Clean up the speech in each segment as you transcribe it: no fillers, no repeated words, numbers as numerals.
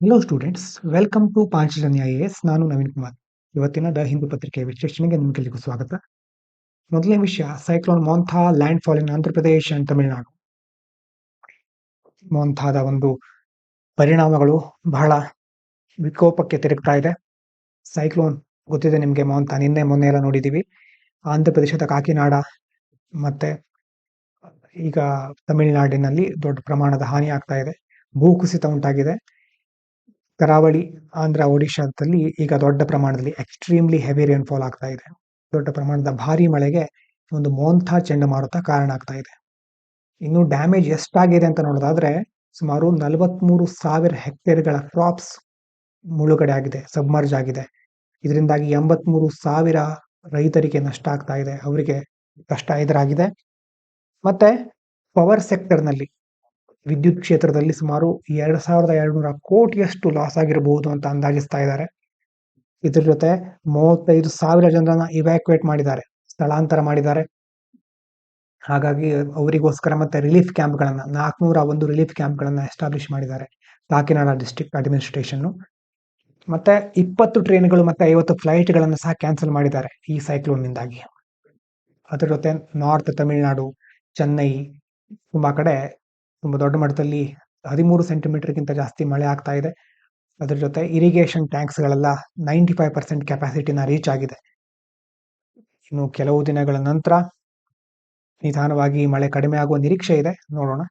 Hello students, welcome to Panchajanya IAS. ನಾನು ನವೀನ್ ಕುಮಾರ್. ಇವತ್ತಿನ the Hindu ಪತ್ರಿಕೆಯ ವಿಶ್ಲೇಷಣೆಗೆ ನಿಮಗೆಲ್ಲರಿಗೂ ಸ್ವಾಗತ. ಮೊದಲನೇ ವಿಷಯ, cyclone Montha landfall in Andhra Pradesh and Tamil Nadu. ಮೋಂಥಾದ ಒಂದು ಪರಿಣಾಮಗಳು ಬಹಳ ವಿಕೋಪಕ್ಕೆ ತಿರುಗ್ತಾ ಇದೆ. ಸೈಕ್ಲೋನ್ ಗೊತ್ತಿದೆ ನಿಮಗೆ, ಮೋಂಥಾ ನಿನ್ನೆ ಮೊನ್ನೆ ಎಲ್ಲ ನೋಡಿದ್ದೀವಿ. ಆಂಧ್ರ ಪ್ರದೇಶದ ಕಾಕಿನಾಡ ಮತ್ತೆ ಈಗ ತಮಿಳುನಾಡಿನಲ್ಲಿ ದೊಡ್ಡ ಪ್ರಮಾಣದ ಹಾನಿ ಆಗ್ತಾ ಇದೆ. ಭೂಕುಸಿತ ಉಂಟಾಗಿದೆ. ಕರಾವಳಿ ಆಂಧ್ರ ಒಡಿಶಾದಲ್ಲಿ ಈಗ ದೊಡ್ಡ ಪ್ರಮಾಣದಲ್ಲಿ ಎಕ್ಸ್ಟ್ರೀಮ್ಲಿ ಹೆವಿ ರೇನ್ಫಾಲ್ ಆಗ್ತಾ ಇದೆ. ದೊಡ್ಡ ಪ್ರಮಾಣದ ಭಾರಿ ಮಳೆಗೆ ಒಂದು ಮೋಂಥಾ ಚಂಡಮಾರುತ ಕಾರಣ ಆಗ್ತಾ ಇದೆ. ಇನ್ನು ಡ್ಯಾಮೇಜ್ ಎಷ್ಟಾಗಿದೆ ಅಂತ ನೋಡೋದಾದ್ರೆ ಸುಮಾರು 43,000 ಹೆಕ್ಟೇರ್ಗಳ ಕ್ರಾಪ್ಸ್ ಮುಳುಗಡೆ ಆಗಿದೆ, ಸಬ್ಮರ್ಜ್ ಆಗಿದೆ. ಇದರಿಂದಾಗಿ 83,000 ರೈತರಿಗೆ ನಷ್ಟ ಆಗ್ತಾ ಇದೆ, ಅವರಿಗೆ ಕಷ್ಟ ಎದುರಾಗಿದೆ. ಮತ್ತೆ ಪವರ್ ಸೆಕ್ಟರ್ನಲ್ಲಿ ವಿದ್ಯುತ್ ಕ್ಷೇತ್ರದಲ್ಲಿ ಸುಮಾರು 2,200 ಕೋಟಿಯಷ್ಟು ಲಾಸ್ ಆಗಿರಬಹುದು ಅಂತ ಅಂದಾಜಿಸ್ತಾ ಇದ್ದಾರೆ. ಇದ್ರ ಜೊತೆ 35,000 ಜನರನ್ನ ಇವ್ಯಾಕ್ಯುವೇಟ್ ಮಾಡಿದ್ದಾರೆ, ಸ್ಥಳಾಂತರ ಮಾಡಿದ್ದಾರೆ. ಹಾಗಾಗಿ ಅವರಿಗೋಸ್ಕರ ಮತ್ತೆ ರಿಲೀಫ್ ಕ್ಯಾಂಪ್ಗಳನ್ನ 401 ರಿಲೀಫ್ ಕ್ಯಾಂಪ್ಗಳನ್ನ ಎಸ್ಟಾಬ್ಲಿಷ್ ಮಾಡಿದ್ದಾರೆ ಕಾಕಿನಾಡ ಡಿಸ್ಟ್ರಿಕ್ಟ್ ಅಡ್ಮಿನಿಸ್ಟ್ರೇಷನ್. ಮತ್ತೆ 20 ಟ್ರೈನ್ಗಳು ಮತ್ತೆ 50 ಫ್ಲೈಟ್ಗಳನ್ನು ಸಹ ಕ್ಯಾನ್ಸಲ್ ಮಾಡಿದ್ದಾರೆ ಈ ಸೈಕ್ಲೋನ್ನಿಂದಾಗಿ. ಅದರ ಜೊತೆ ನಾರ್ತ್ ತಮಿಳುನಾಡು, ಚೆನ್ನೈ ತುಂಬಾ ಕಡೆ ತುಂಬಾ ದೊಡ್ಡ ಮಟ್ಟದಲ್ಲಿ 13 ಸೆಂಟಿಮೀಟರ್ಗಿಂತ ಜಾಸ್ತಿ ಮಳೆ ಆಗ್ತಾ ಇದೆ. ಅದರ ಜೊತೆ ಇರಿಗೇಷನ್ ಟ್ಯಾಂಕ್ಸ್ಗಳೆಲ್ಲ 95% ಕೆಪಾಸಿಟಿನ ರೀಚ್ ಆಗಿದೆ. ಇನ್ನು ಕೆಲವು ದಿನಗಳ ನಂತರ ನಿಧಾನವಾಗಿ ಮಳೆ ಕಡಿಮೆ ಆಗುವ ನಿರೀಕ್ಷೆ ಇದೆ, ನೋಡೋಣ.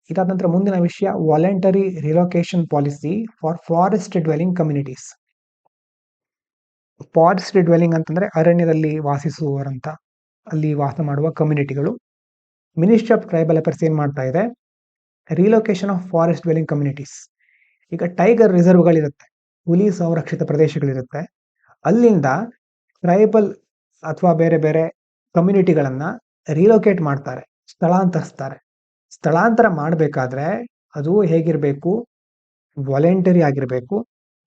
ಇದಾದ ನಂತರ ಮುಂದಿನ ವಿಷಯ, voluntary relocation policy for forest dwelling communities. Forest dwelling ಅಂತಂದ್ರೆ ಅರಣ್ಯದಲ್ಲಿ ವಾಸಿಸುವವರಂತ, ಅಲ್ಲಿ ವಾಸ ಮಾಡುವ ಕಮ್ಯುನಿಟಿಗಳು. ಮಿನಿಸ್ಟ್ರಿ ಆಫ್ ಟ್ರೈಬಲ್ ಅಫೇರ್ಸ್ ಏನ್ ಮಾಡ್ತಾ ಇದೆ, relocation of forest dwelling communities. ಈಗ ಟೈಗರ್ ರಿಸರ್ವ್ಗಳಿರುತ್ತೆ, ಹುಲಿ ಸಂರಕ್ಷಿತ ಪ್ರದೇಶಗಳಿರುತ್ತೆ, ಅಲ್ಲಿಂದ ಟ್ರೈಬಲ್ ಅಥವಾ ಬೇರೆ ಬೇರೆ ಕಮ್ಯುನಿಟಿಗಳನ್ನ ರಿಲೊಕೇಟ್ ಮಾಡ್ತಾರೆ, ಸ್ಥಳಾಂತರಿಸ್ತಾರೆ. ಸ್ಥಳಾಂತರ ಮಾಡಬೇಕಾದ್ರೆ ಅದು ಹೇಗಿರಬೇಕು, ವಾಲಂಟರಿ ಆಗಿರಬೇಕು,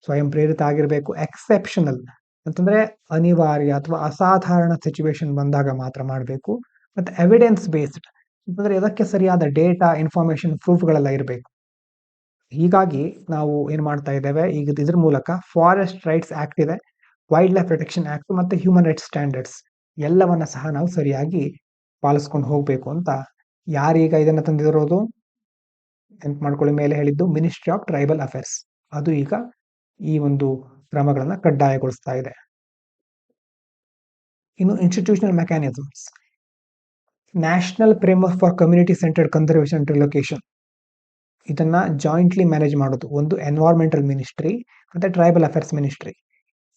ಸ್ವಯಂ ಪ್ರೇರಿತ ಆಗಿರಬೇಕು. ಎಕ್ಸೆಪ್ಷನಲ್ ಅಂತಂದ್ರೆ ಅನಿವಾರ್ಯ ಅಥವಾ ಅಸಾಧಾರಣ ಸಿಚುವೇಶನ್ ಬಂದಾಗ ಮಾತ್ರ ಮಾಡಬೇಕು. ಮತ್ತೆ ಎವಿಡೆನ್ಸ್ ಬೇಸ್ಡ್ ಅಂತಂದ್ರೆ ಇದಕ್ಕೆ ಸರಿಯಾದ ಡೇಟಾ, ಇನ್ಫಾರ್ಮೇಶನ್, ಪ್ರೂಫ್ಗಳೆಲ್ಲ ಇರಬೇಕು. ಹೀಗಾಗಿ ನಾವು ಏನ್ ಮಾಡ್ತಾ ಇದ್ದೇವೆ, ಈಗ ಇದ್ರ ಮೂಲಕ ಫಾರೆಸ್ಟ್ ರೈಟ್ಸ್ ಆಕ್ಟ್ ಇದೆ, ವೈಲ್ಡ್ ಲೈಫ್ ಪ್ರೊಟೆಕ್ಷನ್ ಆಕ್ಟ್ ಮತ್ತೆ ಹ್ಯೂಮನ್ ರೈಟ್ಸ್ ಸ್ಟ್ಯಾಂಡರ್ಡ್ಸ್ ಎಲ್ಲವನ್ನ ಸಹ ನಾವು ಸರಿಯಾಗಿ ಪಾಲಿಸ್ಕೊಂಡು ಹೋಗ್ಬೇಕು ಅಂತ. ಯಾರೀಗ ಇದನ್ನ ತಂದಿರೋದು ನೆನ್ಪು ಮಾಡ್ಕೊಳ್ಳಿ, ಮೇಲೆ ಹೇಳಿದ್ದು ಮಿನಿಸ್ಟ್ರಿ ಆಫ್ ಟ್ರೈಬಲ್ ಅಫೇರ್ಸ್. ಅದು ಈಗ ಈ ಒಂದು ಕ್ರಮಗಳನ್ನ ಕಡ್ಡಾಯಗೊಳಿಸ್ತಾ ಇದೆ. ಇನ್ನು institutional mechanisms, national framework for community centred conservation and relocation. ಇದನ್ನ ಜಾಯಿಂಟ್ಲಿ ಮ್ಯಾನೇಜ್ ಮಾಡೋದು ಒಂದು ಎನ್ವೈರ್ಮೆಂಟಲ್ ಮಿನಿಸ್ಟ್ರಿ ಮತ್ತೆ ಟ್ರೈಬಲ್ ಅಫೇರ್ಸ್ ಮಿನಿಸ್ಟ್ರಿ.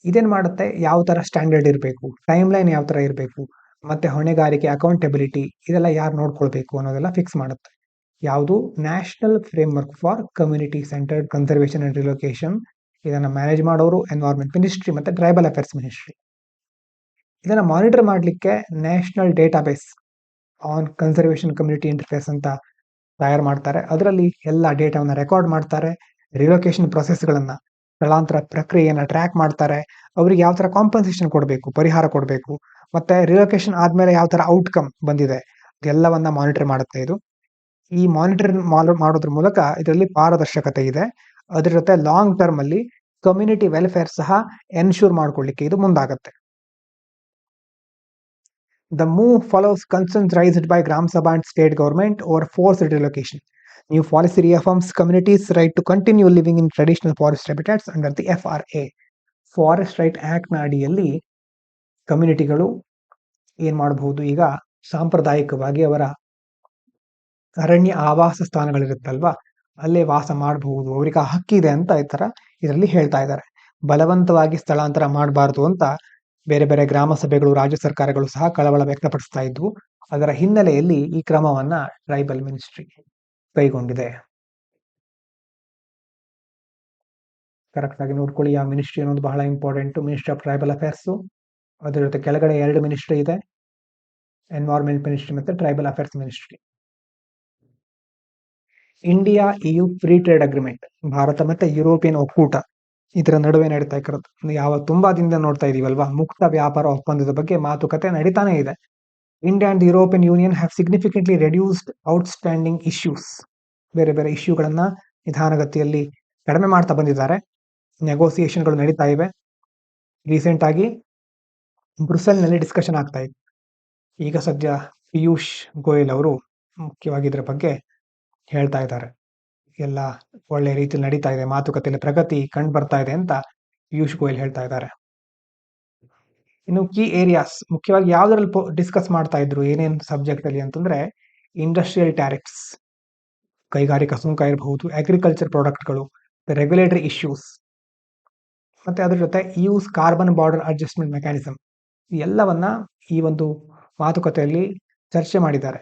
ಇದೇನ್ ಮಾಡುತ್ತೆ, ಯಾವ ತರ ಸ್ಟ್ಯಾಂಡರ್ಡ್ ಇರಬೇಕು, ಟೈಮ್ ಲೈನ್ ಯಾವ ತರ ಇರಬೇಕು, ಮತ್ತೆ ಹೊಣೆಗಾರಿಕೆ, ಅಕೌಂಟಬಿಲಿಟಿ ಇದೆಲ್ಲ ಯಾರು ನೋಡ್ಕೊಳ್ಬೇಕು ಅನ್ನೋದೆಲ್ಲ ಫಿಕ್ಸ್ ಮಾಡುತ್ತೆ. ಯಾವುದು, national framework for community centred conservation and relocation. ಇದನ್ನ ಮ್ಯಾನೇಜ್ ಮಾಡೋರು ಎನ್ವೈರ್ಮೆಂಟ್ ಮಿನಿಸ್ಟ್ರಿ ಮತ್ತೆ ಟ್ರೈಬಲ್ ಅಫೇರ್ಸ್ ಮಿನಿಸ್ಟ್ರಿ. ಇದನ್ನ ಮಾನಿಟರ್ ಮಾಡಲಿಕ್ಕೆ national database on conservation community interface ಅಂತ ತಯಾರು ಮಾಡ್ತಾರೆ. ಅದರಲ್ಲಿ ಎಲ್ಲ ಡೇಟಾವನ್ನ ರೆಕಾರ್ಡ್ ಮಾಡ್ತಾರೆ. ರಿಲೊಕೇಶನ್ ಪ್ರೊಸೆಸ್ಗಳನ್ನ, ಸ್ಥಳಾಂತರ ಪ್ರಕ್ರಿಯೆಯನ್ನ ಟ್ರ್ಯಾಕ್ ಮಾಡ್ತಾರೆ. ಅವರಿಗೆ ಯಾವ ತರ ಕಾಂಪನ್ಸೇಷನ್ ಕೊಡಬೇಕು, ಪರಿಹಾರ ಕೊಡಬೇಕು, ಮತ್ತೆ ರಿಲೊಕೇಶನ್ ಆದ್ಮೇಲೆ ಯಾವ ತರ ಔಟ್ಕಮ್ ಬಂದಿದೆ ಇದೆಲ್ಲವನ್ನ ಮಾನಿಟರ್ ಮಾಡುತ್ತೆ ಇದು. ಈ ಮಾನಿಟರ್ ಮಾಡೋದ್ರ ಮೂಲಕ ಇದರಲ್ಲಿ ಪಾರದರ್ಶಕತೆ ಇದೆ. ಅದ್ರ ಜೊತೆ ಲಾಂಗ್ ಟರ್ಮ್ ಅಲ್ಲಿ ಕಮ್ಯುನಿಟಿ ವೆಲ್ಫೇರ್ ಸಹ ಎನ್ಶೂರ್ ಮಾಡ್ಕೊಳ್ಳಿಕ್ಕೆ ಇದು ಮುಂದಾಗತ್ತೆ. The move follows concerns raised by Gram Sabha and state government over forced relocation. New policy reaffirms communities' right to continue living in traditional forest habitats under the FRA. Forest right act ನ ಅಡಿಯಲ್ಲಿ ಕಮ್ಯುನಿಟಿಗಳು ಏನ್ ಮಾಡಬಹುದು, ಈಗ ಸಾಂಪ್ರದಾಯಿಕವಾಗಿ ಅವರ ಅರಣ್ಯ ಆವಾಸ ಸ್ಥಾನಗಳಿರುತ್ತಲ್ವಾ, ಅಲ್ಲೇ ವಾಸ ಮಾಡಬಹುದು, ಅವರಿಗೆ ಹಕ್ಕಿದೆ ಅಂತ ಈ ತರ ಇದರಲ್ಲಿ ಹೇಳ್ತಾ ಇದ್ದಾರೆ. ಬಲವಂತವಾಗಿ ಸ್ಥಳಾಂತರ ಮಾಡಬಾರದು ಅಂತ ಬೇರೆ ಬೇರೆ ಗ್ರಾಮ ಸಭೆಗಳು, ರಾಜ್ಯ ಸರ್ಕಾರಗಳು ಸಹ ಕಳವಳ ವ್ಯಕ್ತಪಡಿಸ್ತಾ ಇದ್ವು. ಅದರ ಹಿನ್ನೆಲೆಯಲ್ಲಿ ಈ ಕ್ರಮವನ್ನ ಟ್ರೈಬಲ್ ಮಿನಿಸ್ಟ್ರಿ ಕೈಗೊಂಡಿದೆ. ಕರೆಕ್ಟ್ ಆಗಿ ನೋಡ್ಕೊಳ್ಳಿ, ಆ ಮಿನಿಸ್ಟ್ರಿ ಅನ್ನೋದು ಬಹಳ important. Ministry of tribal affairs, ಅದ್ರ ಜೊತೆ ಕೆಳಗಡೆ 2 ಮಿನಿಸ್ಟ್ರಿ ಇದೆ, ಎನ್ವೈರ್ಮೆಂಟ್ ಮಿನಿಸ್ಟ್ರಿ ಮತ್ತೆ tribal affairs ministry. India EU free trade agreement, Bharat ಮತ್ತೆ ಯುರೋಪಿಯನ್ ಒಕ್ಕೂಟ ಇದರ ನಡುವೆ ನಡೀತಾ ಇರೋದು ತುಂಬಾ ದಿನದಿಂದ ನೋಡ್ತಾ ಇದೀವಲ್ವಾ, ಮುಕ್ತ ವ್ಯಾಪಾರ ಒಪ್ಪಂದದ ಬಗ್ಗೆ ಮಾತುಕತೆ ನಡೀತಾನೆ ಇದೆ. India and European union have significantly reduced outstanding issues. ಬೇರೆ ಬೇರೆ ಇಶ್ಯೂಗಳನ್ನ ನಿಧಾನಗತಿಯಲ್ಲಿ ಕಡಿಮೆ ಮಾಡ್ತಾ ಬಂದಿದ್ದಾರೆ. ನೆಗೋಸಿಯೇಷನ್ಗಳು ನಡೀತಾ ಇವೆ. ರೀಸೆಂಟ್ ಆಗಿ ಬ್ರುಸೆಲ್ನಲ್ಲಿ ಡಿಸ್ಕಷನ್ ಆಗ್ತಾ ಇದೆ. ಈಗ ಸದ್ಯ ಪಿಯೂಷ್ ಗೋಯಲ್ ಅವರು ಮುಖ್ಯವಾಗಿ ಇದರ ಬಗ್ಗೆ ಹೇಳ್ತಾ ಇದ್ದಾರೆ. ಎಲ್ಲ ಒಳ್ಳೆ ರೀತಿಯಲ್ಲಿ ನಡೀತಾ ಇದೆ, ಮಾತುಕತೆಯಲ್ಲಿ ಪ್ರಗತಿ ಕಂಡು ಬರ್ತಾ ಇದೆ ಅಂತ ಪಿಯೂಷ್ ಗೋಯಲ್ ಹೇಳ್ತಾ ಇದ್ದಾರೆ. ಇನ್ನು ಕೀ ಏರಿಯಾಸ್ ಮುಖ್ಯವಾಗಿ ಯಾವ್ದ್ರಲ್ಲಿ ಡಿಸ್ಕಸ್ ಮಾಡ್ತಾ ಇದ್ರು, ಏನೇನು ಸಬ್ಜೆಕ್ಟ್ ಅಲ್ಲಿ ಅಂತಂದ್ರೆ ಇಂಡಸ್ಟ್ರಿಯಲ್ ಟ್ಯಾರಿಫ್ಸ್, ಕೈಗಾರಿಕಾ ಸುಂಕ ಇರಬಹುದು, ಅಗ್ರಿಕಲ್ಚರ್ ಪ್ರಾಡಕ್ಟ್ಗಳು, ರೆಗ್ಯುಲೇಟರಿ ಇಶ್ಯೂಸ್, ಮತ್ತೆ ಅದ್ರ ಜೊತೆ use carbon border adjustment mechanism, ಎಲ್ಲವನ್ನ ಈ ಒಂದು ಮಾತುಕತೆಯಲ್ಲಿ ಚರ್ಚೆ ಮಾಡಿದ್ದಾರೆ.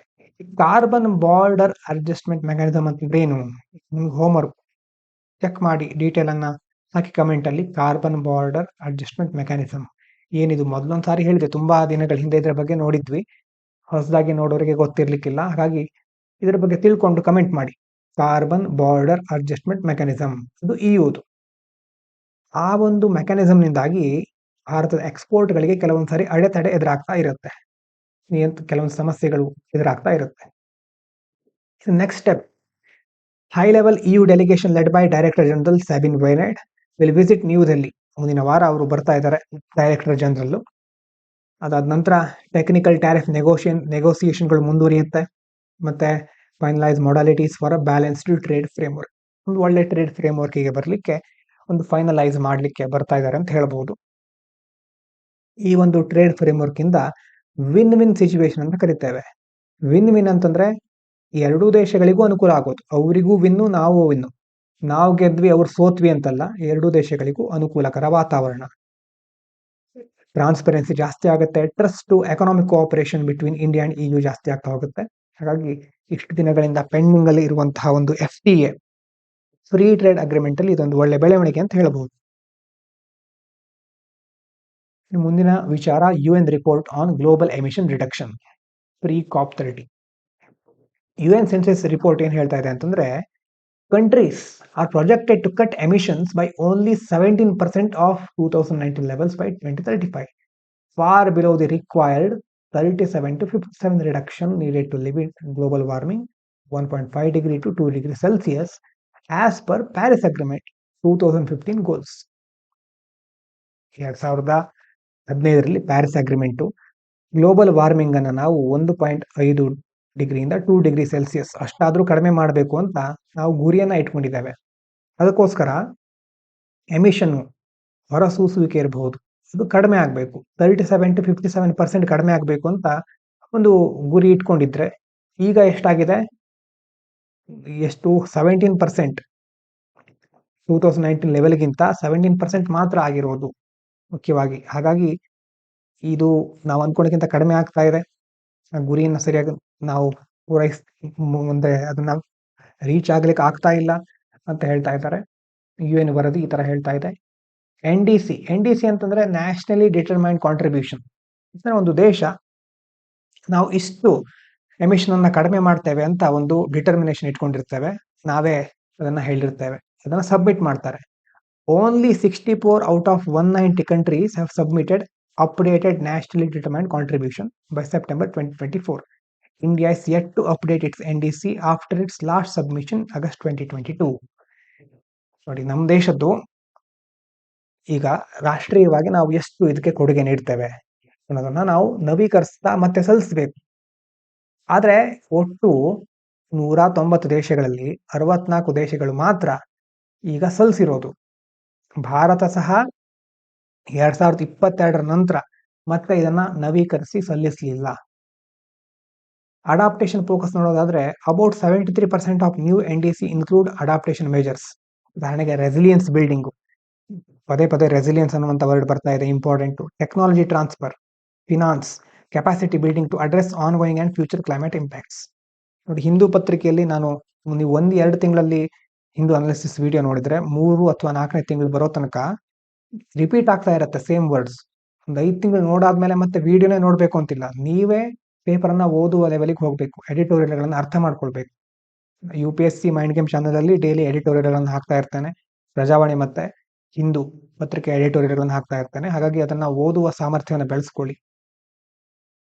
ಕಾರ್ಬನ್ ಬಾರ್ಡರ್ ಅಡ್ಜಸ್ಟ್ಮೆಂಟ್ ಮೆಕ್ಯಾನಿಸಮ್ ಅಂತಂದ್ರೆ ಏನು, ಹೋಮ್ವರ್ಕ್ ಚೆಕ್ ಮಾಡಿ ಡೀಟೇಲ್ ಅನ್ನ ಹಾಕಿ ಕಮೆಂಟ್ ಅಲ್ಲಿ. ಕಾರ್ಬನ್ ಬಾರ್ಡರ್ ಅಡ್ಜಸ್ಟ್ಮೆಂಟ್ ಮೆಕ್ಯಾನಿಸಮ್ ಏನಿದು, ಮೊದಲೊಂದ್ಸಾರಿ ಹೇಳಿದೆ, ತುಂಬಾ ದಿನಗಳ ಹಿಂದೆ ಇದರ ಬಗ್ಗೆ ನೋಡಿದ್ವಿ, ಹೊಸದಾಗಿ ನೋಡೋರಿಗೆ ಗೊತ್ತಿರ್ಲಿಕ್ಕಿಲ್ಲ. ಹಾಗಾಗಿ ಇದರ ಬಗ್ಗೆ ತಿಳ್ಕೊಂಡು ಕಮೆಂಟ್ ಮಾಡಿ. ಕಾರ್ಬನ್ ಬಾರ್ಡರ್ ಅಡ್ಜಸ್ಟ್ಮೆಂಟ್ ಮೆಕ್ಯಾನಿಸಮ್ ಅದು ಇಯುದು. ಆ ಒಂದು ಮೆಕ್ಯಾನಿಸಮ್ ನಿಂದಾಗಿ ಭಾರತದ ಎಕ್ಸ್ಪೋರ್ಟ್ ಗಳಿಗೆ ಕೆಲವೊಂದ್ಸಾರಿ ಅಡೆತಡೆ ಎದುರಾಗ್ತಾ ಇರುತ್ತೆ, ಕೆಲವೊಂದು ಸಮಸ್ಯೆಗಳು ಎದುರಾಗ್ತಾ ಇರುತ್ತೆ. Next step, high level EU delegation led by director general Sabine Weyand will visit New Delhi. ಮುಂದಿನ ವಾರ ಅವರು ಬರ್ತಾ ಇದ್ದಾರೆ, ಡೈರೆಕ್ಟರ್ ಜನರಲ್. ಅದಾದ ನಂತರ ಟೆಕ್ನಿಕಲ್ ಟ್ಯಾರಿಫ್ ನೆಗೋಸಿಯೇಷನ್ಗಳು ಮುಂದುವರಿಯುತ್ತೆ. ಮತ್ತೆ finalise modalities for a balanced trade framework, ಒಂದು ಒಳ್ಳೆ ಟ್ರೇಡ್ ಫ್ರೇಮ್ವರ್ಕ್ ಗೆ ಬರಲಿಕ್ಕೆ, ಒಂದು ಫೈನಲೈಸ್ ಮಾಡಲಿಕ್ಕೆ ಬರ್ತಾ ಇದ್ದಾರೆ ಅಂತ ಹೇಳ್ಬಹುದು. ಈ ಒಂದು ಟ್ರೇಡ್ ಫ್ರೇಮ್ವರ್ಕ್ ಇಂದ ವಿನ್ ವಿನ್ ಸಿಚುವೇಶನ್ ಅಂತ ಕರಿತೇವೆ. ವಿನ್ ವಿನ್ ಅಂತಂದ್ರೆ ಎರಡೂ ದೇಶಗಳಿಗೂ ಅನುಕೂಲ ಆಗೋದು, ಅವರಿಗೂ ವಿನ್ನು, ನಾವು ವಿನ್ನು, ನಾವು ಗೆದ್ವಿ ಅವ್ರು ಸೋತ್ವಿ ಅಂತಲ್ಲ, ಎರಡೂ ದೇಶಗಳಿಗೂ ಅನುಕೂಲಕರ ವಾತಾವರಣ, ಟ್ರಾನ್ಸ್ಪರೆನ್ಸಿ ಜಾಸ್ತಿ ಆಗುತ್ತೆ, trust to economic cooperation between India and EU ಜಾಸ್ತಿ ಆಗ್ತಾ ಹೋಗುತ್ತೆ. ಹಾಗಾಗಿ ಇಷ್ಟು ದಿನಗಳಿಂದ ಪೆಂಡಿಂಗ್ ಅಲ್ಲಿ ಇರುವಂತಹ ಒಂದು FTA, ಫ್ರೀ ಟ್ರೇಡ್ ಅಗ್ರಿಮೆಂಟ್ ಅಲ್ಲಿ ಇದೊಂದು ಒಳ್ಳೆ ಬೆಳವಣಿಗೆ ಅಂತ ಹೇಳಬಹುದು. ಮುಂದಿನ ವಿಚಾರ, UN report on global emission reduction, pre COP30. UN census report ಏನ್ ಹೇಳ್ತಾ ಇದೆ ಅಂತಂದ್ರೆ, countries are projected to cut emissions by only 17% of 2019 levels by 2035, far below the required 37 to 57 reduction needed to limit global warming 1.5 degree to 2 degree Celsius as per Paris Agreement 2015 goals. 2015ರಲ್ಲಿ Paris agreement global warming ಅನ್ನು ನಾವು 1.5 ಡಿಗ್ರಿಯಿಂದ 2 degree Celsius ಅಷ್ಟಾದ್ರೂ ಕಡಿಮೆ ಮಾಡಬೇಕು ಅಂತ ನಾವು ಗುರಿಯನ್ನ ಇಟ್ಕೊಂಡಿದ್ದೇವೆ. ಅದಕ್ಕೋಸ್ಕರ emission, ಹೊರಸೂಸುವಿಕೆ ಇರಬಹುದು, ಅದು ಕಡಿಮೆ ಆಗಬೇಕು, 37 to 57% ಕಡಿಮೆ ಆಗಬೇಕು ಅಂತ ಒಂದು ಗುರಿ ಇಟ್ಕೊಂಡಿದ್ರೆ, ಈಗ ಎಷ್ಟಾಗಿದೆ, ಎಷ್ಟು 17%, 2019 ಲೆವೆಲ್ಗಿಂತ 17% ಮಾತ್ರ ಆಗಿರೋದು ಮುಖ್ಯವಾಗಿ. ಹಾಗಾಗಿ ಇದು ನಾವು ಅನ್ಕೊಂಡಿಗಿಂತ ಕಡಿಮೆ ಆಗ್ತಾ ಇದೆ. ಗುರಿಯನ್ನು ಸರಿಯಾಗಿ ನಾವು ಮುಂದೆ ಅದನ್ನ ರೀಚ್ ಆಗ್ಲಿಕ್ಕೆ ಆಗ್ತಾ ಇಲ್ಲ ಅಂತ ಹೇಳ್ತಾ ಇದ್ದಾರೆ. UN ವರದಿ ಈ ತರ ಹೇಳ್ತಾ ಇದೆ. NDC ಅಂತಂದ್ರೆ ನ್ಯಾಷನಲಿ ಡಿಟರ್ಮೈನ್ಡ್ ಕಾಂಟ್ರಿಬ್ಯೂಷನ್. ಒಂದು ದೇಶ ನಾವು ಇಷ್ಟು ಎಮಿಷನ್ ಅನ್ನ ಕಡಿಮೆ ಮಾಡ್ತೇವೆ ಅಂತ ಒಂದು ಡಿಟರ್ಮಿನೇಷನ್ ಇಟ್ಕೊಂಡಿರ್ತೇವೆ, ನಾವೇ ಅದನ್ನ ಹೇಳಿರ್ತೇವೆ, ಅದನ್ನ ಸಬ್ಮಿಟ್ ಮಾಡ್ತಾರೆ. Only 64 out of 190 countries have submitted updated nationally determined contribution by September 2024. India is yet to update its NDC after its last submission August 2022. ನೋಡಿ, ನಮ್ಮ ದೇಶದ್ದು ಈಗ ರಾಷ್ಟ್ರೀಯವಾಗಿ ನಾವು ಎಷ್ಟು ಇದಕ್ಕೆ ಕೊಡುಗೆ ನೀಡ್ತೇವೆ ಅನ್ನೋದನ್ನ ನಾವು ನವೀಕರಿಸ್ತಾ ಮತ್ತೆ ಸಲ್ಲಿಸಬೇಕು. ಆದ್ರೆ ಒಟ್ಟು 190 ದೇಶಗಳಲ್ಲಿ 64 ದೇಶಗಳು ಮಾತ್ರ ಈಗ ಸಲ್ಲಿಸಿರೋದು. ಭಾರತ ಸಹ 2022 ನಂತರ ಮತ್ತೆ ಇದನ್ನ ನವೀಕರಿಸಿ ಸಲ್ಲಿಸಲಿಲ್ಲ. ಅಡಾಪ್ಟೇಷನ್ ಫೋಕಸ್ ನೋಡೋದಾದ್ರೆ about 73% of new NDC include adaptation measures. ಉದಾಹರಣೆಗೆ ರೆಸಿಲಿಯನ್ಸ್ ಬಿಲ್ಡಿಂಗು, ಪದೇ ರೆಸಿಲಿಯನ್ಸ್ ಅನ್ನುವಂಥ ವರ್ಡ್ ಬರ್ತಾ ಇದೆ, important. Technology transfer, finance, capacity building to address ongoing and future climate impacts. ನೋಡಿ, ಹಿಂದೂ ಪತ್ರಿಕೆಯಲ್ಲಿ ನೀವು 1-2 ತಿಂಗಳಲ್ಲಿ ಹಿಂದೂ ಅನಾಲಿಸಿಸ್ ವಿಡಿಯೋ ನೋಡಿದ್ರೆ 3 ಅಥವಾ 4ನೇ ತಿಂಗಳು ಬರೋ ತನಕ ರಿಪೀಟ್ ಆಗ್ತಾ ಇರುತ್ತೆ ಸೇಮ್ ವರ್ಡ್ಸ್. ಒಂದು 5 ತಿಂಗಳು ನೋಡಾದ್ಮೇಲೆ ಮತ್ತೆ ವಿಡಿಯೋನೇ ನೋಡ್ಬೇಕು ಅಂತಿಲ್ಲ, ನೀವೇ ಪೇಪರ್ ಅನ್ನ ಓದುವ ಲೆವೆಲ್ಗೆ ಹೋಗ್ಬೇಕು, ಎಡಿಟೋರಿಯಲ್ಗಳನ್ನ ಅರ್ಥ ಮಾಡ್ಕೊಳ್ಬೇಕು. UPSC ಮೈಂಡ್ ಗೇಮ್ ಚಾನಲ್ ಅಲ್ಲಿ ಡೈಲಿ ಎಡಿಟೋರಿಯಲ್ಗಳನ್ನು ಹಾಕ್ತಾ ಇರ್ತಾನೆ, ಪ್ರಜಾವಾಣಿ ಮತ್ತೆ ಹಿಂದೂ ಪತ್ರಿಕೆ ಎಡಿಟೋರಿಯಲ್ಗಳನ್ನು ಹಾಕ್ತಾ ಇರ್ತಾನೆ. ಹಾಗಾಗಿ ಅದನ್ನ ಓದುವ ಸಾಮರ್ಥ್ಯವನ್ನು ಬೆಳೆಸ್ಕೊಳ್ಳಿ,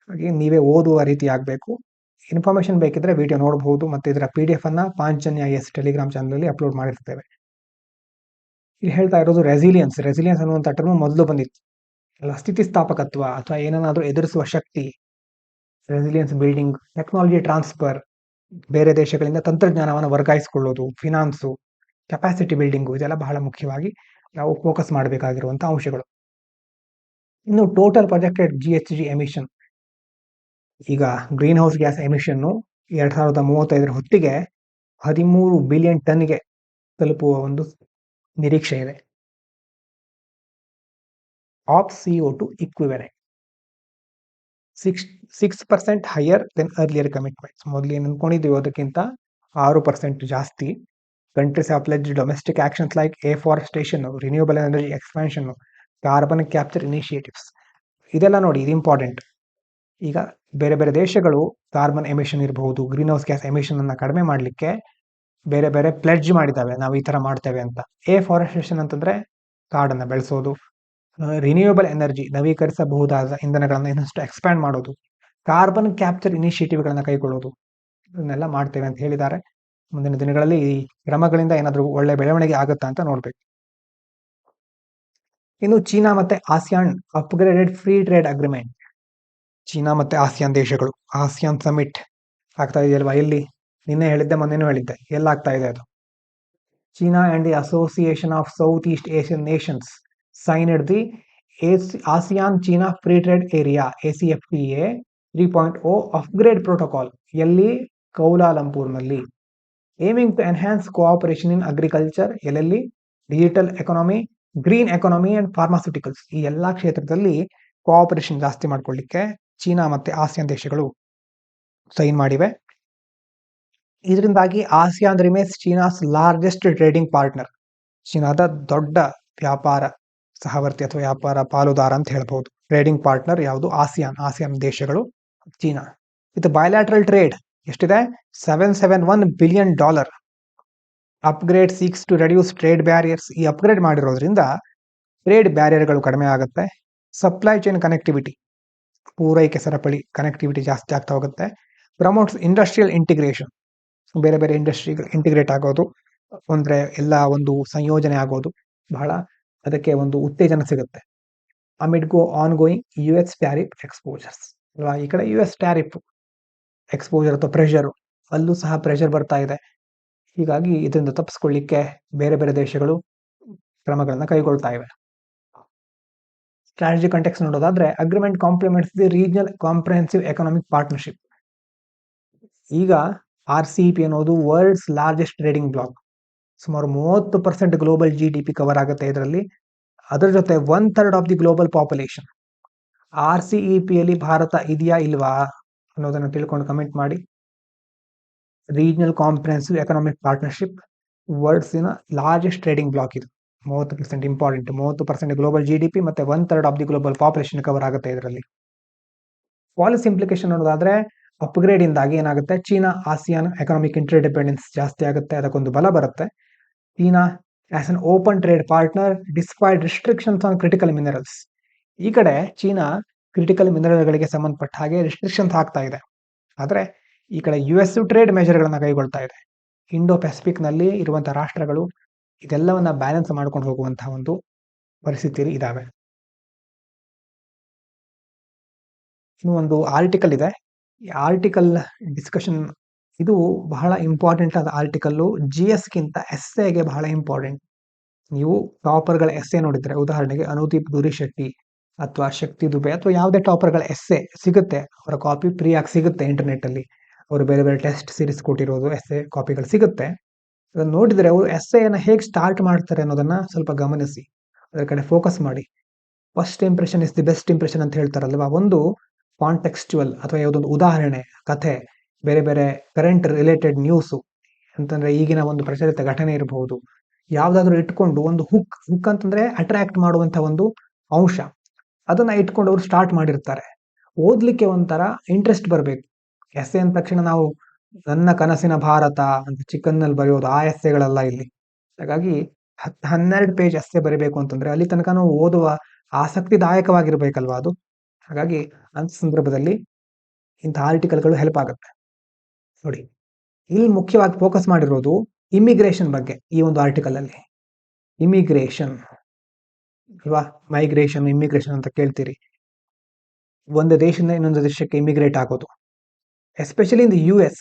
ಹಾಗೆ ನೀವೇ ಓದುವ ರೀತಿ ಆಗ್ಬೇಕು. ಇನ್ಫಾರ್ಮೇಶನ್ ಬೇಕಿದ್ರೆ ವಿಡಿಯೋ ನೋಡಬಹುದು, ಮತ್ತು ಇದರ PDF ಅನ್ನ ಪಾಂಚನ್ಯ ಎಸ್ ಟೆಲಿಗ್ರಾಮ್ ಚಾನಲ್ ಅಪ್ಲೋಡ್ ಮಾಡಿರ್ತೇವೆ. ಇಲ್ಲಿ ಹೇಳ್ತಾ ಇರೋದು ರೆಸಿಲಿಯನ್ಸ್ ಅನ್ನುವಂಥ ಟರ್ಮ್ ಮೊದಲು ಬಂದಿತ್ತು ಅಲ್ಲ, ಸ್ಥಿತಿಸ್ಥಾಪಕತ್ವ ಅಥವಾ ಏನನ್ನಾದ್ರೂ ಎದುರಿಸುವ ಶಕ್ತಿ, ರೆಸಿಲಿಯನ್ಸ್ ಬಿಲ್ಡಿಂಗ್, ಟೆಕ್ನಾಲಜಿ ಟ್ರಾನ್ಸ್ಫರ್, ಬೇರೆ ದೇಶಗಳಿಂದ ತಂತ್ರಜ್ಞಾನವನ್ನು ವರ್ಗಾಯಿಸಿಕೊಳ್ಳೋದು, ಫಿನಾನ್ಸು, ಕೆಪಾಸಿಟಿ ಬಿಲ್ಡಿಂಗು, ಇದೆಲ್ಲ ಬಹಳ ಮುಖ್ಯವಾಗಿ ನಾವು ಫೋಕಸ್ ಮಾಡಬೇಕಾಗಿರುವಂತಹ ಅಂಶಗಳು. ಇನ್ನು ಟೋಟಲ್ ಪ್ರೊಜೆಕ್ಟೆಡ್ GHG ಎಮಿಷನ್, ಈಗ ಗ್ರೀನ್ ಹೌಸ್ ಗ್ಯಾಸ್ ಎಮಿಷನ್ 2035 ಹೊತ್ತಿಗೆ 13 ಬಿಲಿಯನ್ ಟನ್ಗೆ ತಲುಪುವ ಒಂದು ನಿರೀಕ್ಷೆ ಇದೆ. Of CO2 equivalent 6% higher than earlier commitments. ಮೊದಲು ಏನು ಅನ್ಕೊಂಡಿದ್ದೀವಿ ಅದಕ್ಕಿಂತ 6% ಜಾಸ್ತಿ. Countries have pledge domestic actions like afforestation, renewable energy expansion, carbon capture initiatives. ಇದೆಲ್ಲ ನೋಡಿ, ಇದು ಇಂಪಾರ್ಟೆಂಟ್. ಈಗ ಬೇರೆ ಬೇರೆ ದೇಶಗಳು ಕಾರ್ಬನ್ ಎಮಿಷನ್ ಇರಬಹುದು, ಗ್ರೀನ್ ಹೌಸ್ ಗ್ಯಾಸ್ ಎಮಿಷನ್ ಅನ್ನ ಕಡಿಮೆ ಮಾಡಲಿಕ್ಕೆ ಬೇರೆ ಬೇರೆ ಪ್ಲೆಡ್ಜ್ ಮಾಡಿದಾವೆ, ನಾವು ಈ ತರ ಮಾಡ್ತೇವೆ ಅಂತ. ಎಫಾರೆಸ್ಟೇಷನ್ ಅಂತಂದ್ರೆ ಕಾಡನ್ನ ಬೆಳೆಸೋದು, ರಿನ್ಯೂಯಬಲ್ ಎನರ್ಜಿ ನವೀಕರಿಸಬಹುದಾದ ಇಂಧನಗಳನ್ನು ಇನ್ನಷ್ಟು ಎಕ್ಸ್ಪ್ಯಾಂಡ್ ಮಾಡೋದು, ಕಾರ್ಬನ್ ಕ್ಯಾಪ್ಚರ್ ಇನಿಷಿಯೇಟಿವ್ಗಳನ್ನ ಕೈಗೊಳ್ಳೋದು, ಇದನ್ನೆಲ್ಲ ಮಾಡ್ತೇವೆ ಅಂತ ಹೇಳಿದ್ದಾರೆ. ಮುಂದಿನ ದಿನಗಳಲ್ಲಿ ಈ ಕ್ರಮಗಳಿಂದ ಏನಾದರೂ ಒಳ್ಳೆ ಬೆಳವಣಿಗೆ ಆಗುತ್ತಾ ಅಂತ ನೋಡ್ಬೇಕು. ಇನ್ನು ಚೀನಾ ಮತ್ತೆ ASEAN upgraded free trade agreement. China ಮತ್ತೆ ಆಸಿಯಾನ್ ದೇಶಗಳು ಆಸಿಯಾನ್ ಸಮಿಟ್ ಆಗ್ತಾ ಇದೆಯಲ್ವಾ, ಎಲ್ಲಿ ನಿನ್ನೆ ಹೇಳಿದ್ದೆ ಮೊನ್ನೆನೂ ಹೇಳಿದ್ದೆ, ಎಲ್ಲಾಗ್ತಾ ಇದೆ ಅದು. China and the association of south East Asian Nations signed the ASEAN China Free Trade Area ACFTA 3.0 upgrade protocol ಎಲ್ಲಿ ಕೌಲಾಲಂಪುರ್ನಲ್ಲಿ, aiming to enhance cooperation in agriculture, ಎಲ್ಲೆಲ್ಲಿ digital economy, green economy and pharmaceuticals, ಈ ಎಲ್ಲಾ ಕ್ಷೇತ್ರದಲ್ಲಿ cooperation ಜಾಸ್ತಿ ಮಾಡ್ಕೊಳ್ಳಿಕ್ಕೆ China ಮತ್ತೆ ASEAN ದೇಶಗಳು ಸೈನ್ ಮಾಡಿವೆ. ಇದರಿಂದಾಗಿ ASEAN remains China's largest trading partner, ಚೀನಾದ ದೊಡ್ಡ ವ್ಯಾಪಾರ ಸಹವರ್ತಿ ಅಥವಾ ವ್ಯಾಪಾರ ಪಾಲುದಾರ ಅಂತ ಹೇಳ್ಬಹುದು. ಟ್ರೇಡಿಂಗ್ ಪಾರ್ಟ್ನರ್ ಯಾವುದು? ಆಸಿಯಾನ್ ದೇಶಗಳು, ಚೀನಾ. ವಿತ್ ಬಯಲಾಟ್ರಲ್ ಟ್ರೇಡ್ ಎಷ್ಟಿದೆ? $771 billion. Upgrade seeks to reduce trade barriers. ಈ ಅಪ್ಗ್ರೇಡ್ ಮಾಡಿರೋದ್ರಿಂದ ಟ್ರೇಡ್ ಬ್ಯಾರಿಯರ್ಗಳು ಕಡಿಮೆ ಆಗುತ್ತೆ. ಸಪ್ಲೈ ಚೈನ್ ಕನೆಕ್ಟಿವಿಟಿ, ಪೂರೈಕೆ ಸರಪಳಿ ಕನೆಕ್ಟಿವಿಟಿ ಜಾಸ್ತಿ ಆಗ್ತಾ ಹೋಗುತ್ತೆ. ಪ್ರಮೋಟ್ಸ್ ಇಂಡಸ್ಟ್ರಿಯಲ್ ಇಂಟಿಗ್ರೇಷನ್, ಬೇರೆ ಬೇರೆ ಇಂಡಸ್ಟ್ರಿಗಳು ಇಂಟಿಗ್ರೇಟ್ ಆಗೋದು ಅಂದ್ರೆ ಎಲ್ಲ ಒಂದು ಸಂಯೋಜನೆ ಆಗೋದು, ಬಹಳ ಅದಕ್ಕೆ ಒಂದು ಉತ್ತೇಜನ ಸಿಗುತ್ತೆ. Amid on going US tariff exposures ಅಲ್ವಾ, ಈ ಕಡೆ US ಟ್ಯಾರಿಫ್ ಎಕ್ಸ್ಪೋಜರ್ ಅಥವಾ ಪ್ರೆಷರ್, ಅಲ್ಲೂ ಸಹ ಪ್ರೆಷರ್ ಬರ್ತಾ ಇದೆ. ಹೀಗಾಗಿ ಇದರಿಂದ ತಪ್ಪಿಸ್ಕೊಳ್ಳಿಕ್ಕೆ ಬೇರೆ ಬೇರೆ ದೇಶಗಳು ಕ್ರಮಗಳನ್ನ ಕೈಗೊಳ್ತಾ ಇವೆ. ಸ್ಟ್ರಾಟಜಿ ಕಾಂಟೆಕ್ಸ್ಟ್ ನೋಡೋದಾದ್ರೆ, agreement compliments the regional comprehensive economic partnership. ಈಗ RCEP ಅನ್ನೋದು ವರ್ಲ್ಡ್ಸ್ ಲಾರ್ಜೆಸ್ಟ್ ಟ್ರೇಡಿಂಗ್ ಬ್ಲಾಕ್, ಸುಮಾರು 30% ಗ್ಲೋಬಲ್ GDP ಕವರ್ ಆಗುತ್ತೆ ಇದರಲ್ಲಿ. ಅದರ ಜೊತೆ 1/3 of the global population. RCEP ಯಲ್ಲಿ ಭಾರತ ಇದೆಯಾ ಇಲ್ವಾ ಅನ್ನೋದನ್ನು ತಿಳ್ಕೊಂಡು ಕಮೆಂಟ್ ಮಾಡಿ. Regional comprehensive economic partnership, world's ಇನ ಲಾರ್ಜೆಸ್ಟ್ ಟ್ರೇಡಿಂಗ್ ಬ್ಲಾಕ್ ಇದು. 30% ಇಂಪಾರ್ಟೆಂಟ್, 30% ಗ್ಲೋಬಲ್ GDP ಮತ್ತೆ 1/3 of the global population cover ಆಗುತ್ತೆ ಇದರಲ್ಲಿ. ಪಾಲಿಸಿ ಇಂಪ್ಲಿಕೇಶನ್ ಅನ್ನೋದಾದ್ರೆ, ಅಪ್ಗ್ರೇಡ್ ಇಂದಾಗಿ ಏನಾಗುತ್ತೆ? ಚೀನಾ ಆಸಿಯಾನ್ ಎಕನಾಮಿಕ್ ಇಂಟರ್ಡಿಪೆಂಡೆನ್ಸ್ ಜಾಸ್ತಿ ಆಗುತ್ತೆ, ಅದಕ್ಕೊಂದು ಬಲ ಬರುತ್ತೆ. China as an open trade partner despite restrictions on critical minerals. ಈ ಕಡೆ ಚೀನಾ ಕ್ರಿಟಿಕಲ್ ಮಿನರಲ್ಗಳಿಗೆ ಸಂಬಂಧಪಟ್ಟ ಹಾಗೆ ರಿಸ್ಟ್ರಿಕ್ಷನ್ಸ್ ಹಾಕ್ತಾ ಇದೆ, ಆದ್ರೆ ಈ ಕಡೆ US ಟ್ರೇಡ್ ಮೆಜರ್ಗಳನ್ನ ಕೈಗೊಳ್ತಾ ಇದೆ. ಇಂಡೋ ಪೆಸಿಫಿಕ್ ನಲ್ಲಿ ಇರುವಂತಹ ರಾಷ್ಟ್ರಗಳು ಇದೆಲ್ಲವನ್ನ ಬ್ಯಾಲೆನ್ಸ್ ಮಾಡ್ಕೊಂಡು ಹೋಗುವಂತಹ ಒಂದು ಪರಿಸ್ಥಿತಿಯಲ್ಲಿ ಇದಾವೆ. ಇನ್ನು ಒಂದು ಆರ್ಟಿಕಲ್ ಇದೆ, ಈ ಆರ್ಟಿಕಲ್ ಡಿಸ್ಕಷನ್ ಇದು ಬಹಳ ಇಂಪಾರ್ಟೆಂಟ್ ಆದ ಆರ್ಟಿಕಲ್ಲು. GS ಗಿಂತ ಎಸ್ಸೆಗೆ ಬಹಳ ಇಂಪಾರ್ಟೆಂಟ್. ನೀವು ಟಾಪರ್ಗಳ ಎಸ್ಸೆ ನೋಡಿದ್ರೆ, ಉದಾಹರಣೆಗೆ ಅನುದೀಪ್ ದುರಿಶೆಟ್ಟಿ ಅಥವಾ ಶಕ್ತಿ ದುಬೆ ಅಥವಾ ಯಾವುದೇ ಟಾಪರ್ಗಳ ಎಸ್ಸೆ ಸಿಗುತ್ತೆ, ಅವರ ಕಾಪಿ ಫ್ರೀ ಆಗಿ ಸಿಗುತ್ತೆ ಇಂಟರ್ನೆಟ್ ಅಲ್ಲಿ. ಅವರು ಬೇರೆ ಬೇರೆ ಟೆಸ್ಟ್ ಸೀರೀಸ್ ಕೊಟ್ಟಿರೋದು ಎಸ್ಸೆ ಕಾಪಿಗಳು ಸಿಗುತ್ತೆ. ಅದನ್ನ ನೋಡಿದ್ರೆ ಅವರು ಎಸ್ಸೆಯನ್ನು ಹೇಗೆ ಸ್ಟಾರ್ಟ್ ಮಾಡ್ತಾರೆ ಅನ್ನೋದನ್ನ ಸ್ವಲ್ಪ ಗಮನಿಸಿ, ಅದರ ಕಡೆ ಫೋಕಸ್ ಮಾಡಿ. First impression is the best impression ಅಂತ ಹೇಳ್ತಾರಲ್ವಾ, ಒಂದು ಕಾಂಟೆಕ್ಸ್ಚುವಲ್ ಅಥವಾ ಯಾವುದೊಂದು ಉದಾಹರಣೆ, ಕಥೆ, ಬೇರೆ ಬೇರೆ ಕರೆಂಟ್ ರಿಲೇಟೆಡ್ ನ್ಯೂಸು ಅಂತಂದ್ರೆ ಈಗಿನ ಒಂದು ಪ್ರಚಲಿತ ಘಟನೆ ಇರಬಹುದು, ಯಾವ್ದಾದ್ರು ಇಟ್ಕೊಂಡು ಒಂದು ಹುಕ್ ಅಂತಂದ್ರೆ ಅಟ್ರಾಕ್ಟ್ ಮಾಡುವಂತ ಒಂದು ಅಂಶ, ಅದನ್ನ ಇಟ್ಕೊಂಡು ಅವರು ಸ್ಟಾರ್ಟ್ ಮಾಡಿರ್ತಾರೆ. ಓದ್ಲಿಕ್ಕೆ ಒಂಥರ ಇಂಟ್ರೆಸ್ಟ್ ಬರಬೇಕು. ಎಸ್ಸೆ ಅಂದ ತಕ್ಷಣ ನಾವು ನನ್ನ ಕನಸಿನ ಭಾರತ ಅಂತ ಚಿಕ್ಕನ್ನಲ್ಲಿ ಬರೆಯೋದು ಆ ಎಸ್ಸೆಗಳೆಲ್ಲ ಇಲ್ಲಿ. ಹಾಗಾಗಿ 12 ಪೇಜ್ ಎಸ್ಸೆ ಬರೀಬೇಕು ಅಂತಂದ್ರೆ ಅಲ್ಲಿ ತನಕ ನಾವು ಓದುವ ಆಸಕ್ತಿದಾಯಕವಾಗಿರ್ಬೇಕಲ್ವಾ ಅದು. ಹಾಗಾಗಿ ಅಂತ ಸಂದರ್ಭದಲ್ಲಿ ಇಂಥ ಆರ್ಟಿಕಲ್ಗಳು ಹೆಲ್ಪ್ ಆಗುತ್ತೆ. ನೋಡಿ, ಇಲ್ಲಿ ಮುಖ್ಯವಾಗಿ ಫೋಕಸ್ ಮಾಡಿರೋದು ಇಮಿಗ್ರೇಷನ್ ಬಗ್ಗೆ ಈ ಒಂದು ಆರ್ಟಿಕಲ್ ಅಲ್ಲಿ. ಇಮಿಗ್ರೇಷನ್ ಅಲ್ವಾ, ಮೈಗ್ರೇಷನ್ ಇಮಿಗ್ರೇಷನ್ ಅಂತ ಕೇಳ್ತೀರಿ. ಒಂದು ದೇಶದಿಂದ ಇನ್ನೊಂದು ದೇಶಕ್ಕೆ ಇಮಿಗ್ರೇಟ್ ಆಗೋದು, especially in the US,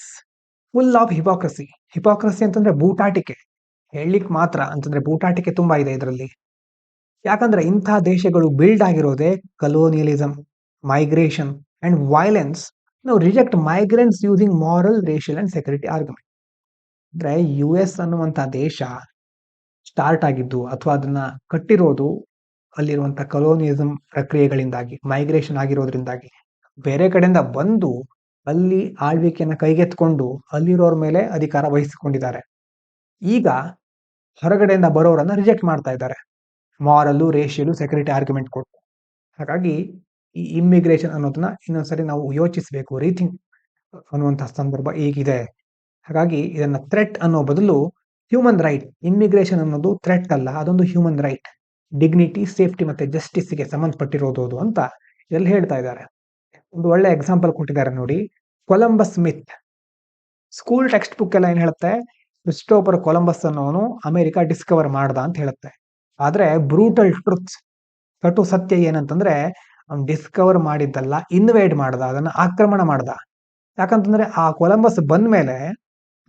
full of hypocrisy. Hypocrisy ಅಂತಂದ್ರೆ ಬೂಟಾಟಿಕೆ, ಹೇಳಲಿಕ್ಕೆ ಮಾತ್ರ ಅಂತಂದ್ರೆ ಬೂಟಾಟಿಕೆ ತುಂಬಾ ಇದೆ ಇದರಲ್ಲಿ. ಯಾಕಂದ್ರೆ ಇಂತಹ ದೇಶಗಳು ಬಿಲ್ಡ್ ಆಗಿರೋದೇ ಕಲೋನಿಯಲಿಸಮ್, ಮೈಗ್ರೇಷನ್ ಅಂಡ್ ವೈಲೆನ್ಸ್. ನಾವು reject migrants using moral, racial and security argument. ಅಂದ್ರೆ US ಅನ್ನುವಂತ ದೇಶ ಸ್ಟಾರ್ಟ್ ಆಗಿದ್ದು ಅಥವಾ ಅದನ್ನ ಕಟ್ಟಿರೋದು ಅಲ್ಲಿರುವಂತ ಕಲೋನಿಯಲಿಸಮ್ ಪ್ರಕ್ರಿಯೆಗಳಿಂದಾಗಿ, ಮೈಗ್ರೇಷನ್ ಆಗಿರೋದ್ರಿಂದಾಗಿ. ಬೇರೆ ಕಡೆಯಿಂದ ಬಂದು ಅಲ್ಲಿ ಆಳ್ವಿಕೆಯನ್ನ ಕೈಗೆತ್ಕೊಂಡು ಅಲ್ಲಿರೋರ ಮೇಲೆ ಅಧಿಕಾರ ವಹಿಸಿಕೊಂಡಿದ್ದಾರೆ. ಈಗ ಹೊರಗಡೆಯಿಂದ ಬರೋರನ್ನ ರಿಜೆಕ್ಟ್ ಮಾಡ್ತಾ ಇದ್ದಾರೆ, ಮಾರಲ್ಲು, ರೇಷಿಯಲು, ಸೆಕ್ಯೂರಿಟಿ ಆರ್ಗ್ಯುಮೆಂಟ್ ಕೊಟ್ಟು. ಹಾಗಾಗಿ ಈ ಇಮ್ಮಿಗ್ರೇಷನ್ ಅನ್ನೋದನ್ನ ಇನ್ನೊಂದ್ಸರಿ ನಾವು ಯೋಚಿಸಬೇಕು, ರೀಥಿಂಕ್ ಅನ್ನುವಂತಹ ಸಂದರ್ಭ ಈಗಿದೆ. ಹಾಗಾಗಿ ಇದನ್ನ ಥ್ರೆಟ್ ಅನ್ನೋ ಬದಲು ಹ್ಯೂಮನ್ ರೈಟ್, ಇಮ್ಮಿಗ್ರೇಷನ್ ಅನ್ನೋದು ಥ್ರೆಟ್ ಅಲ್ಲ, ಅದೊಂದು ಹ್ಯೂಮನ್ ರೈಟ್, ಡಿಗ್ನಿಟಿ, ಸೇಫ್ಟಿ ಮತ್ತೆ ಜಸ್ಟಿಸ್ಗೆ ಸಂಬಂಧಪಟ್ಟಿರೋದು ಅಂತ ಇದರಲ್ಲಿ ಹೇಳ್ತಾ ಇದ್ದಾರೆ. ಒಂದು ಒಳ್ಳೆ ಎಕ್ಸಾಂಪಲ್ ಕೊಟ್ಟಿದ್ದಾರೆ ನೋಡಿ, ಕೊಲಂಬಸ್ ಮಿತ್. ಸ್ಕೂಲ್ ಟೆಕ್ಸ್ಟ್ ಬುಕ್ ಎಲ್ಲ ಏನ್ ಹೇಳುತ್ತೆ, ಕ್ರಿಸ್ಟೋಫರ್ ಕೊಲಂಬಸ್ ಅನ್ನೋನು ಅಮೆರಿಕ ಡಿಸ್ಕವರ್ ಮಾಡ್ದ ಅಂತ ಹೇಳುತ್ತೆ. ಆದ್ರೆ ಬ್ರೂಟಲ್ ಟ್ರುತ್, ಕಟು ಸತ್ಯ ಏನಂತಂದ್ರೆ ಅವ್ನು ಡಿಸ್ಕವರ್ ಮಾಡಿದ್ದಲ್ಲ, ಇನ್ವೇಡ್ ಮಾಡ್ದ, ಅದನ್ನ ಆಕ್ರಮಣ ಮಾಡ್ದ. ಯಾಕಂತಂದ್ರೆ ಆ ಕೊಲಂಬಸ್ ಬಂದ ಮೇಲೆ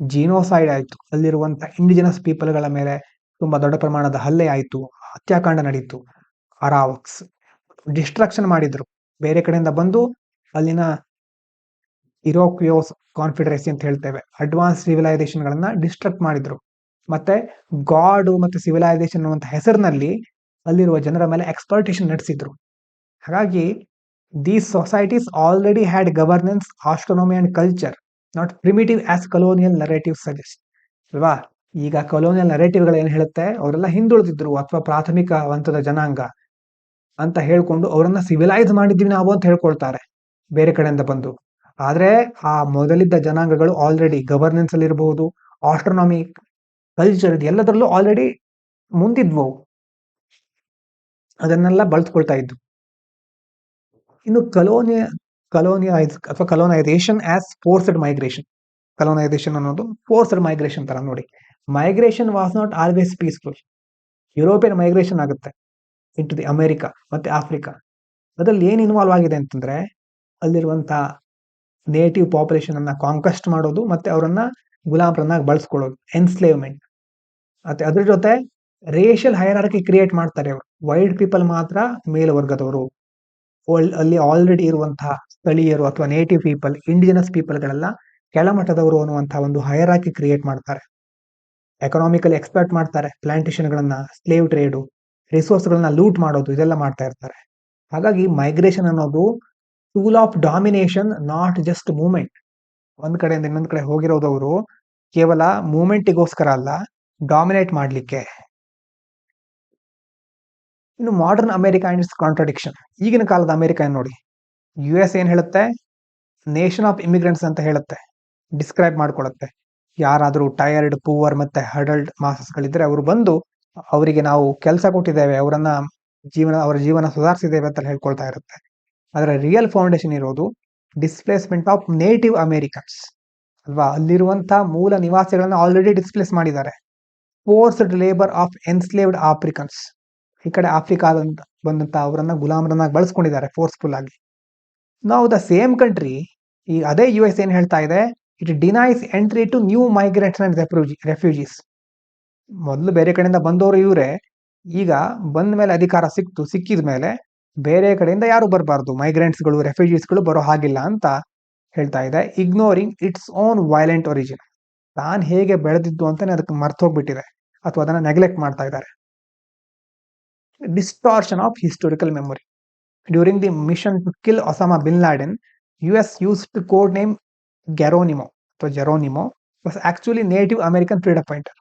ಜೀನೋಸೈಡ್ ಆಯ್ತು, ಅಲ್ಲಿರುವಂತ ಇಂಡಿಜಿನಸ್ ಪೀಪಲ್ಗಳ ಮೇಲೆ ತುಂಬಾ ದೊಡ್ಡ ಪ್ರಮಾಣದ ಹಲ್ಲೆ ಆಯ್ತು, ಹತ್ಯಾಕಾಂಡ ನಡೀತು, ಅರಾವಕ್ಸ್ ಡಿಸ್ಟ್ರಕ್ಷನ್ ಮಾಡಿದ್ರು. ಬೇರೆ ಕಡೆಯಿಂದ ಬಂದು ಅಲ್ಲಿನ ಇರೋಕ್ವಿಯೋಸ್ ಕಾನ್ಫೆಡರೇಸಿ ಅಂತ ಹೇಳ್ತೇವೆ, ಅಡ್ವಾನ್ಸ್ ಸಿವಿಲೈಸೇಷನ್ ಗಳನ್ನ ಡಿಸ್ಟ್ರಕ್ಟ್ ಮಾಡಿದ್ರು. ಮತ್ತೆ ಗಾಡ್ ಮತ್ತೆ ಸಿವಿಲೈಸೇಷನ್ ಅನ್ನುವಂತ ಹೆಸರಿನಲ್ಲಿ ಅಲ್ಲಿರುವ ಜನರ ಮೇಲೆ ಎಕ್ಸ್ಪ್ಲಾಯಿಟೇಷನ್ ನಡೆಸಿದ್ರು. ಹಾಗಾಗಿ these societies already had governance, astronomy and culture, not primitive as colonial narrative suggest ಅಲ್ವಾ. ಈಗ ಕಲೋನಿಯಲ್ ನರೇಟಿವ್ಗಳು ಏನ್ ಹೇಳುತ್ತೆ, ಅವರೆಲ್ಲ ಹಿಂದುಳಿದಿದ್ರು ಅಥವಾ ಪ್ರಾಥಮಿಕ ಹಂತದ ಜನಾಂಗ ಅಂತ ಹೇಳ್ಕೊಂಡು ಅವರನ್ನ ಸಿವಿಲೈಸ್ ಮಾಡಿದ್ವಿ ನಾವು ಅಂತ ಹೇಳ್ಕೊಳ್ತಾರೆ ಬೇರೆ ಕಡೆಯಿಂದ ಬಂದು. ಆದ್ರೆ ಆ ಮೊದಲಿದ್ದ ಜನಾಂಗಗಳು ಆಲ್ರೆಡಿ ಗವರ್ನೆನ್ಸ್ ಅಲ್ಲಿ ಇರಬಹುದು, ಆಸ್ಟ್ರೋನಮಿ, ಕಲ್ಚರ್, ಎಲ್ಲದರಲ್ಲೂ ಆಲ್ರೆಡಿ ಮುಂದಿದ್ವು, ಅದನ್ನೆಲ್ಲ ಬಳಸ್ಕೊಳ್ತಾ ಇದ್ವು. ಇನ್ನು ಕಲೋನಿಯೈಸ್ ಅಥವಾ ಕಲೋನೈಸೇಷನ್ ಆಸ್ ಫೋರ್ಸ್ಡ್ ಮೈಗ್ರೇಷನ್. ಕಲೋನೈಸೇಷನ್ ಅನ್ನೋದು ಫೋರ್ಸ್ಡ್ ಮೈಗ್ರೇಷನ್ ತರ ನೋಡಿ. Migration was not always peaceful. European migration ಆಗುತ್ತೆ ಇಂಟು ದಿ ಅಮೆರಿಕಾ ಮತ್ತೆ ಆಫ್ರಿಕಾ. ಅದ್ರಲ್ಲಿ ಏನ್ ಇನ್ವಾಲ್ವ್ ಆಗಿದೆ ಅಂತಂದ್ರೆ ಅಲ್ಲಿರುವಂತ ನೇಟಿವ್ ಪಾಪ್ಯುಲೇಷನ್ ಅನ್ನ ಕಾಂಕ್ವೆಸ್ಟ್ ಮಾಡೋದು ಮತ್ತೆ ಅವರನ್ನ ಗುಲಾಮರನ್ನಾಗಿ ಬಳಸ್ಕೊಳ್ಳೋದು, ಎನ್ಸ್ಲೇವ್ಮೆಂಟ್. ಮತ್ತೆ ಅದ್ರ ಜೊತೆ ರೇಷಿಯಲ್ ಹೈರಾರ್ಕಿ ಕ್ರಿಯೇಟ್ ಮಾಡ್ತಾರೆ ಅವರು. ವೈಟ್ ಪೀಪಲ್ ಮಾತ್ರ ಮೇಲ್ವರ್ಗದವರು, ಅಲ್ಲಿ ಆಲ್ರೆಡಿ ಇರುವಂತಹ ಸ್ಥಳೀಯರು ಅಥವಾ ನೇಟಿವ್ ಪೀಪಲ್, ಇಂಡಿಜಿನಸ್ ಪೀಪಲ್ ಗಳೆಲ್ಲ ಕೆಳಮಟ್ಟದವರು ಅನ್ನುವಂತಹ ಒಂದು ಹೈರಾರ್ಕಿ ಕ್ರಿಯೇಟ್ ಮಾಡ್ತಾರೆ. ಎಕನಾಮಿಕಲಿ ಎಕ್ಸ್ಪ್ಲಾಯ್ಟ್ ಮಾಡ್ತಾರೆ, ಪ್ಲಾಂಟೇಶನ್ ಗಳನ್ನ, ಸ್ಲೇವ್ ಟ್ರೇಡು, ರಿಸೋರ್ಸ್ ಗಳನ್ನ ಲೂಟ್ ಮಾಡೋದು, ಇದೆಲ್ಲ ಮಾಡ್ತಾ ಇರ್ತಾರೆ. ಹಾಗಾಗಿ ಮೈಗ್ರೇಷನ್ ಅನ್ನೋದು tool of domination, not just movement. ಒಂದ್ ಕಡೆಯಿಂದ ಇನ್ನೊಂದ್ ಕಡೆ ಹೋಗಿರೋದವರು ಕೇವಲ ಮೂವ್ಮೆಂಟಿಗೋಸ್ಕರ ಅಲ್ಲ, ಡಾಮಿನೇಟ್ ಮಾಡ್ಲಿಕ್ಕೆ. ಇನ್ನು modern America and it's contradiction. ಈಗಿನ ಕಾಲದ ಅಮೆರಿಕ ನೋಡಿ, US ಏನ್ ಹೇಳುತ್ತೆ, ನೇಷನ್ ಆಫ್ ಇಮಿಗ್ರೆಂಟ್ಸ್ ಅಂತ ಹೇಳುತ್ತೆ, ಡಿಸ್ಕ್ರೈಬ್ ಮಾಡ್ಕೊಳುತ್ತೆ. ಯಾರಾದ್ರೂ ಟಯರ್ಡ್, ಪೂವರ್ ಮತ್ತೆ ಹಡಲ್ಡ್ ಮಾಸಸ್ ಗಳಿದ್ರೆ ಅವರು ಬಂದು ಅವರಿಗೆ ನಾವು ಕೆಲಸ ಕೊಟ್ಟಿದ್ದೇವೆ, ಅವರ ಜೀವನ ಸುಧಾರಿಸಿದ್ದೇವೆ ಅಂತ ಹೇಳ್ಕೊಳ್ತಾ ಇರುತ್ತೆ. ಅದರ ರಿಯಲ್ ಫೌಂಡೇಶನ್ ಇರೋದು ಡಿಸ್ಪ್ಲೇಸ್ಮೆಂಟ್ ಆಫ್ ನೇಟಿವ್ ಅಮೆರಿಕನ್ಸ್ ಅಲ್ವಾ. ಅಲ್ಲಿರುವಂತಹ ಮೂಲ ನಿವಾಸಿಗಳನ್ನ ಆಲ್ರೆಡಿ ಡಿಸ್ಪ್ಲೇಸ್ ಮಾಡಿದ್ದಾರೆ. ಫೋರ್ಸ್ಡ್ ಲೇಬರ್ ಆಫ್ ಎನ್ಸ್ಲೇವ್ಡ್ ಆಫ್ರಿಕನ್ಸ್, ಈ ಕಡೆ ಆಫ್ರಿಕಾದಂತ ಬಂದಂತ ಅವರನ್ನ ಗುಲಾಮರನ್ನಾಗಿ ಬಳಸ್ಕೊಂಡಿದ್ದಾರೆ ಫೋರ್ಸ್ಫುಲ್ ಆಗಿ. ನಾವು ದ ಸೇಮ್ ಕಂಟ್ರಿ, ಈ ಅದೇ US ಏನ್ ಹೇಳ್ತಾ ಇದೆ, it denies entry to new migrants and refugees. ಮೊದಲು ಬೇರೆ ಕಡೆಯಿಂದ ಬಂದವರು ಇವರೇ, ಈಗ ಬಂದ ಮೇಲೆ ಅಧಿಕಾರ ಸಿಕ್ಕಿದ ಮೇಲೆ ಬೇರೆ ಕಡೆಯಿಂದ ಯಾರು ಬರಬಾರ್ದು, ಮೈಗ್ರೆಂಟ್ಸ್ಗಳು, ರೆಫ್ಯೂಜೀಸ್ಗಳು ಬರೋ ಹಾಗಿಲ್ಲ ಅಂತ ಹೇಳ್ತಾ ಇದೆ. Ignoring its own violent origin, ತಾನು ಹೇಗೆ ಬೆಳೆದಿದ್ದು ಅಂತಾನೆ ಅದಕ್ಕೆ ಮರ್ತೋಗ್ಬಿಟ್ಟಿದೆ ಅಥವಾ ಅದನ್ನ ನೆಗ್ಲೆಕ್ಟ್ ಮಾಡ್ತಾ ಇದ್ದಾರೆ. Distortion of historical memory. During the mission to kill Osama bin Laden, US used code name Geronimo ಅಥವಾ Geronimo, was actually Native American freedom fighter.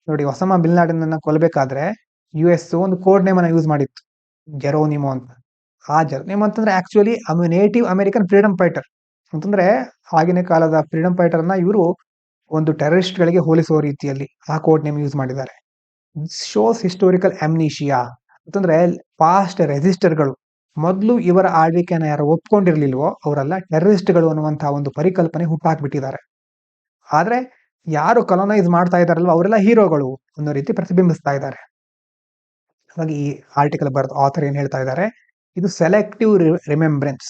ನೋಡಿ, ಒಸಾಮಾ ಬಿನ್ ಲಾಡೆನ್ ಅನ್ನ ಕೊಲ್ಲಬೇಕಾದ್ರೆ US ಒಂದು ಕೋಡ್ ನೇಮ್ ಅನ್ನ use ಮಾಡಿತ್ತು, Geronimo ಅಂತ. ಆ Geronimo ಅಂತಂದ್ರೆ actually Native American freedom fighter ಅಂತಂದ್ರೆ ಆಗಿನ ಕಾಲದ ಫ್ರೀಡಮ್ ಫೈಟರ್ ಅನ್ನ ಇವರು ಒಂದು ಟೆರರಿಸ್ಟ್ ಗಳಿಗೆ ಹೋಲಿಸುವ ರೀತಿಯಲ್ಲಿ ಆ ಕೋಡ್ ನೇಮ್ ಯೂಸ್ ಮಾಡಿದ್ದಾರೆ. ಶೋಸ್ ಹಿಸ್ಟೋರಿಕಲ್ ಅಮ್ನೀಷಿಯಾ ಅಂತಂದ್ರೆ ಪಾಸ್ಟ್ ರೆಸಿಸ್ಟರ್ಗಳು, ಮೊದಲು ಇವರ ಆಳ್ವಿಕೆಯನ್ನು ಯಾರು ಒಪ್ಕೊಂಡಿರ್ಲಿಲ್ವೋ ಅವರೆಲ್ಲ ಟೆರರಿಸ್ಟ್ಗಳು ಅನ್ನುವಂತಹ ಒಂದು ಪರಿಕಲ್ಪನೆ ಹುಟ್ಟಾಕ್ಬಿಟ್ಟಿದ್ದಾರೆ. ಆದ್ರೆ ಯಾರು ಕಲೋನೈಸ್ ಮಾಡ್ತಾ ಇದಾರಲ್ವ ಅವರೆಲ್ಲ ಹೀರೋಗಳು ಅನ್ನೋ ರೀತಿ ಪ್ರತಿಬಿಂಬಿಸ್ತಾ ಇದ್ದಾರೆ. ಹಾಗಾಗಿ ಈ ಆರ್ಟಿಕಲ್ ಬರೆದ ಆಥರ್ ಏನ್ ಹೇಳ್ತಾ ಇದ್ದಾರೆ, ಇದು ಸೆಲೆಕ್ಟಿವ್ ರಿಮೆಂಬ್ರೆನ್ಸ್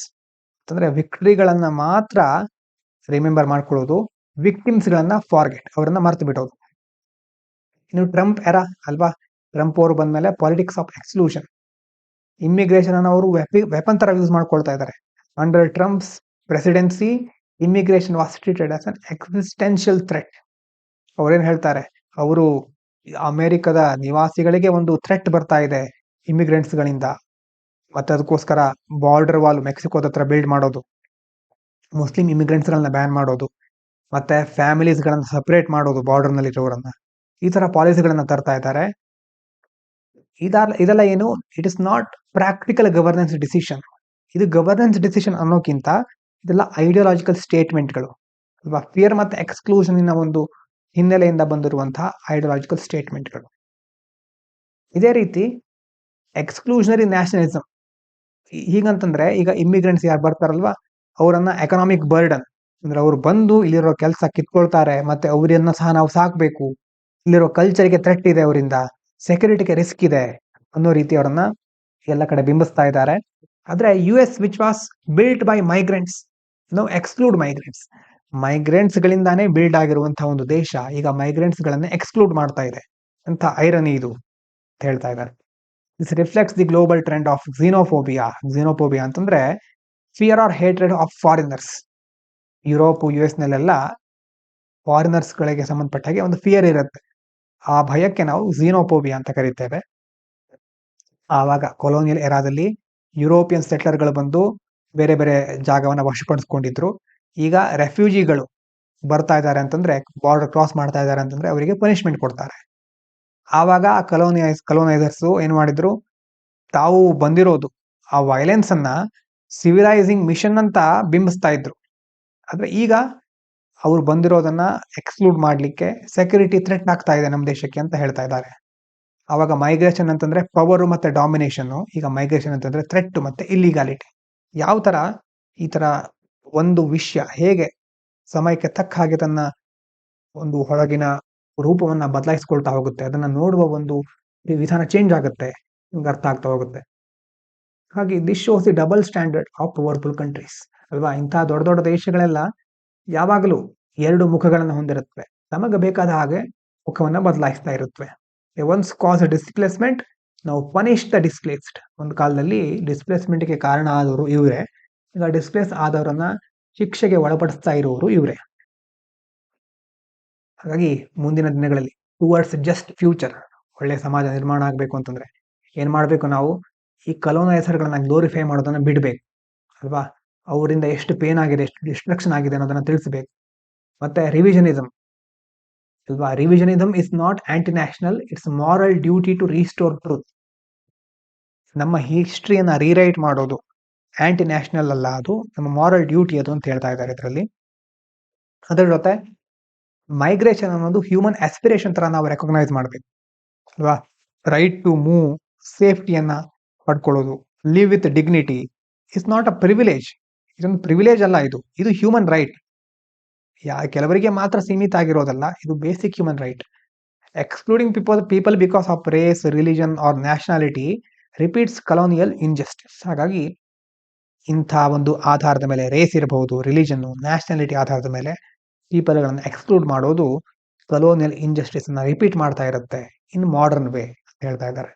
ಅಂತಂದ್ರೆ ವಿಕ್ಟ್ರಿಗಳನ್ನ ಮಾತ್ರ ರಿಮೆಂಬರ್ ಮಾಡ್ಕೊಳ್ಳೋದು, ವಿಕ್ಟಿಮ್ಸ್ ಗಳನ್ನ ಫಾರ್ಗೆಟ್, ಅವರನ್ನ ಮರ್ತು ಬಿಡೋದು. ಇನ್ನು ಟ್ರಂಪ್ ಎರಾ ಅಲ್ವಾ, ಟ್ರಂಪ್ ಅವರು ಬಂದ್ಮೇಲೆ ಪಾಲಿಟಿಕ್ಸ್ ಆಫ್ ಎಕ್ಸ್ಕ್ಲೂಷನ್, ಇಮ್ಮಿಗ್ರೇಷನ್ ಅನ್ನು ಅವರು ವೆಪನ್ ತರ ಯೂಸ್ ಮಾಡ್ಕೊಳ್ತಾ ಇದ್ದಾರೆ. Under Trump's presidency immigration was treated as an existential threat. ಅವ್ರೇನ್ ಹೇಳ್ತಾರೆ, ಅವರು ಅಮೆರಿಕದ ನಿವಾಸಿಗಳಿಗೆ ಒಂದು ಥ್ರೆಟ್ ಬರ್ತಾ ಇದೆ ಇಮಿಗ್ರೆಂಟ್ಸ್ ಗಳಿಂದ, ಮತ್ತೆ ಅದಕ್ಕೋಸ್ಕರ ಬಾರ್ಡರ್ ವಾಲ್ ಮೆಕ್ಸಿಕೋದ ಹತ್ರ ಬಿಲ್ಡ್ ಮಾಡೋದು, ಮುಸ್ಲಿಂ ಇಮಿಗ್ರೆಂಟ್ಸ್ ಗಳನ್ನ ಬ್ಯಾನ್ ಮಾಡೋದು, ಮತ್ತೆ ಫ್ಯಾಮಿಲೀಸ್ ಗಳನ್ನ ಸಪರೇಟ್ ಮಾಡೋದು ಬಾರ್ಡರ್ ನಲ್ಲಿ ಇರೋರನ್ನ, ಈ ತರ ಪಾಲಿಸಿಗಳನ್ನ ತರ್ತಾ ಇದ್ದಾರೆ. ಇದೆಲ್ಲ ಏನು, it is not practical governance decision. ಇದು ಗವರ್ನೆನ್ಸ್ ಡಿಸಿಷನ್ ಅನ್ನೋಕ್ಕಿಂತ ಇದೆಲ್ಲ ಐಡಿಯಾಲಜಿಕಲ್ ಸ್ಟೇಟ್ಮೆಂಟ್ಗಳು ಅಲ್ವಾ, ಫಿಯರ್ ಮತ್ತೆ ಎಕ್ಸ್ಕ್ಲೂಷನ್ ಒಂದು ಹಿನ್ನೆಲೆಯಿಂದ ಬಂದಿರುವಂತಹ ಐಡಿಯಾಲಜಿಕಲ್ ಸ್ಟೇಟ್ಮೆಂಟ್ಗಳು. ಇದೇ ರೀತಿ ಎಕ್ಸ್ಕ್ಲೂಷನರಿ ನ್ಯಾಷನಲಿಸಂ, ಹೀಗಂತಂದ್ರೆ ಈಗ ಇಮಿಗ್ರೆಂಟ್ಸ್ ಯಾರು ಬರ್ತಾರಲ್ವಾ ಅವರನ್ನ ಎಕನಾಮಿಕ್ ಬರ್ಡನ್, ಅಂದ್ರೆ ಅವ್ರು ಬಂದು ಇಲ್ಲಿರೋ ಕೆಲಸ ಕಿತ್ಕೊಳ್ತಾರೆ, ಮತ್ತೆ ಅವರನ್ನ ಸಹ ನಾವು ಸಾಕ್ಬೇಕು, ಇಲ್ಲಿರೋ ಕಲ್ಚರ್ಗೆ ಥ್ರೆಟ್ ಇದೆ, ಅವರಿಂದ ಸೆಕ್ಯೂರಿಟಿಗೆ ರಿಸ್ಕ್ ಇದೆ ಅನ್ನೋ ರೀತಿ ಅವರನ್ನ ಎಲ್ಲ ಕಡೆ ಬಿಂಬಿಸ್ತಾ ಇದ್ದಾರೆ. ಆದ್ರೆ US which was built by migrants no exclude migrants, migrants ಗಳಿಂದಾನೇ ಬಿಲ್ಡ್ ಆಗಿರುವಂತಹ ಒಂದು ದೇಶ ಈಗ ಮೈಗ್ರೆಂಟ್ಸ್ ಗಳನ್ನ ಎಕ್ಸ್ಕ್ಲೂಡ್ ಮಾಡ್ತಾ ಇದೆ ಅಂತ ಐರನಿ ಇದು ಅಂತ ಹೇಳ್ತಾ ಇದ್ದಾರೆ. This reflects the global trend of xenophobia ಅಂತಂದ್ರೆ fear or hatred of foreigners. Europe US ನಲ್ಲೆಲ್ಲ ಫಾರಿನರ್ಸ್ ಗಳಿಗೆ ಸಂಬಂಧಪಟ್ಟ ಹಾಗೆ ಒಂದು ಫಿಯರ್ ಇರುತ್ತೆ, ಆ ಭಯಕ್ಕೆ ನಾವು ಝೀನೋಫೋಬಿಯಾ ಅಂತ ಕರೀತೇವೆ. ಆವಾಗ ಕೊಲೋನಿಯಲ್ ಎರಾದಲ್ಲಿ ಯುರೋಪಿಯನ್ ಸೆಟ್ಲರ್ಗಳು ಬಂದು ಬೇರೆ ಬೇರೆ ಜಾಗವನ್ನ ವಶಪಡಿಸ್ಕೊಂಡಿದ್ರು. ಈಗ ರೆಫ್ಯೂಜಿಗಳು ಬರ್ತಾ ಇದ್ದಾರೆ ಅಂತಂದ್ರೆ, ಬಾರ್ಡರ್ ಕ್ರಾಸ್ ಮಾಡ್ತಾ ಇದ್ದಾರೆ ಅಂತಂದ್ರೆ ಅವರಿಗೆ ಪನಿಷ್ಮೆಂಟ್ ಕೊಡ್ತಾರೆ. ಆವಾಗ ಕಲೋನೈಸರ್ಸ್ ಏನ್ ಮಾಡಿದ್ರು, ತಾವು ಬಂದಿರೋದು ಆ ವೈಲೆನ್ಸ್ ಅನ್ನ ಸಿವಿಲೈಸಿಂಗ್ ಮಿಷನ್ ಅಂತ ಬಿಂಬಿಸ್ತಾ ಇದ್ರು. ಆದ್ರೆ ಈಗ ಅವ್ರು ಬಂದಿರೋದನ್ನ ಎಕ್ಸ್ಕ್ಲೂಡ್ ಮಾಡ್ಲಿಕ್ಕೆ ಸೆಕ್ಯೂರಿಟಿ ಥ್ರೆಟ್ ಆಗ್ತಾ ಇದೆ ನಮ್ಮ ದೇಶಕ್ಕೆ ಅಂತ ಹೇಳ್ತಾ ಇದ್ದಾರೆ. ಅವಾಗ ಮೈಗ್ರೇಷನ್ ಅಂತಂದ್ರೆ ಪವರ್ ಮತ್ತೆ ಡಾಮಿನೇಷನ್, ಈಗ ಮೈಗ್ರೇಷನ್ ಅಂತಂದ್ರೆ ಥ್ರೆಟ್ ಮತ್ತೆ ಇಲ್ಲಿಗಾಲಿಟಿ. ಯಾವ ತರ ಈ ತರ ಒಂದು ವಿಷಯ ಹೇಗೆ ಸಮಯಕ್ಕೆ ತಕ್ಕ ಹಾಗೆ ತನ್ನ ಒಂದು ಹೊರಗಿನ ರೂಪವನ್ನ ಬದಲಾಯಿಸ್ಕೊಳ್ತಾ ಹೋಗುತ್ತೆ, ಅದನ್ನ ನೋಡುವ ಒಂದು ವಿಧಾನ ಚೇಂಜ್ ಆಗುತ್ತೆ, ನಿಮ್ಗೆ ಅರ್ಥ ಆಗ್ತಾ ಹೋಗುತ್ತೆ. ಹಾಗೆ this shows the double standard of powerful countries ಅಲ್ವಾ. ಇಂತಹ ದೊಡ್ಡ ದೊಡ್ಡ ದೇಶಗಳೆಲ್ಲ ಯಾವಾಗಲೂ ಎರಡು ಮುಖಗಳನ್ನು ಹೊಂದಿರುತ್ತವೆ, ನಮಗೆ ಬೇಕಾದ ಹಾಗೆ ಮುಖವನ್ನ ಬದಲಾಯಿಸ್ತಾ ಇರುತ್ತವೆ. ಒನ್ಸ್ ಕಾಸ್ ಡಿಸ್ಪ್ಲೇಸ್ಮೆಂಟ್ ನಾವು ಪನಿಷ್ ದ ಡಿಸ್ಪ್ಲೇಸ್ಡ್. ಒಂದು ಕಾಲದಲ್ಲಿ ಡಿಸ್ಪ್ಲೇಸ್ಮೆಂಟ್ಗೆ ಕಾರಣ ಆದವರು ಇವರೇ, ಈಗ ಡಿಸ್ಪ್ಲೇಸ್ ಆದವರನ್ನ ಶಿಕ್ಷೆಗೆ ಒಳಪಡಿಸ್ತಾ ಇರುವವರು ಇವರೇ. ಹಾಗಾಗಿ ಮುಂದಿನ ದಿನಗಳಲ್ಲಿ ಟುವರ್ಡ್ಸ್ ಜಸ್ಟ್ ಫ್ಯೂಚರ್, ಒಳ್ಳೆ ಸಮಾಜ ನಿರ್ಮಾಣ ಆಗಬೇಕು ಅಂತಂದ್ರೆ ಏನ್ ಮಾಡ್ಬೇಕು, ನಾವು ಈ ಕಲೋನೈಸರ್ಗಳನ್ನ ಗ್ಲೋರಿಫೈ ಮಾಡೋದನ್ನ ಬಿಡ್ಬೇಕು ಅಲ್ವಾ. ಅವರಿಂದ ಎಷ್ಟು ಪೇನ್ ಆಗಿದೆ, ಎಷ್ಟು ಡಿಸ್ಟ್ರಕ್ಷನ್ ಆಗಿದೆ ಅನ್ನೋದನ್ನ ತಿಳಿಸಬೇಕು. ಮತ್ತೆ ರಿವಿಷನಿಸಮ್ ಅಲ್ವಾ, revisionism is not anti national, it's moral duty to restore truth. ನಮ್ಮ ಹಿಸ್ಟ್ರಿಯನ್ನ ರೀರೈಟ್ ಮಾಡೋದು ಆಂಟಿ ನ್ಯಾಷನಲ್ ಅಲ್ಲ, ಅದು ನಮ್ಮ ಮಾರಲ್ ಡ್ಯೂಟಿ ಅದು ಅಂತ ಹೇಳ್ತಾ ಇದ್ದಾರೆ ಇದರಲ್ಲಿ. ಅದರ ಜೊತೆ ಮೈಗ್ರೇಷನ್ ಅನ್ನೋದು ಹ್ಯೂಮನ್ ಆಸ್ಪಿರೇಷನ್ ತರ ನಾವು ರೆಕಗ್ನೈಸ್ ಮಾಡ್ಬೇಕು ಅಲ್ವಾ. ರೈಟ್ ಟು ಮೂವ್, ಸೇಫ್ಟಿಯನ್ನ ಪಡ್ಕೊಳ್ಳೋದು, live with dignity is not a privilege. ಇದೊಂದು ಪ್ರಿವಿಲೇಜ್ ಅಲ್ಲ, ಇದು ಹ್ಯೂಮನ್ ರೈಟ್. ಕೆಲವರಿಗೆ ಮಾತ್ರ ಸೀಮಿತ ಆಗಿರೋದಲ್ಲ, ಇದು basic human right. Excluding people because of race, religion or nationality repeats colonial injustice. ಹಾಗಾಗಿ ಇಂಥ ಒಂದು ಆಧಾರದ ಮೇಲೆ, ರೇಸ್ ಇರಬಹುದು, ರಿಲಿಜನ್, ನ್ಯಾಷನಾಲಿಟಿ ಆಧಾರದ ಮೇಲೆ ಪೀಪಲ್ಗಳನ್ನು ಎಕ್ಸ್ಕ್ಲೂಡ್ ಮಾಡೋದು ಕಲೋನಿಯಲ್ ಇನ್ಜಸ್ಟಿಸ್ ಅನ್ನ ರಿಪೀಟ್ ಮಾಡ್ತಾ ಇರುತ್ತೆ ಇನ್ ಮಾಡರ್ನ್ ವೇ ಅಂತ ಹೇಳ್ತಾ ಇದ್ದಾರೆ.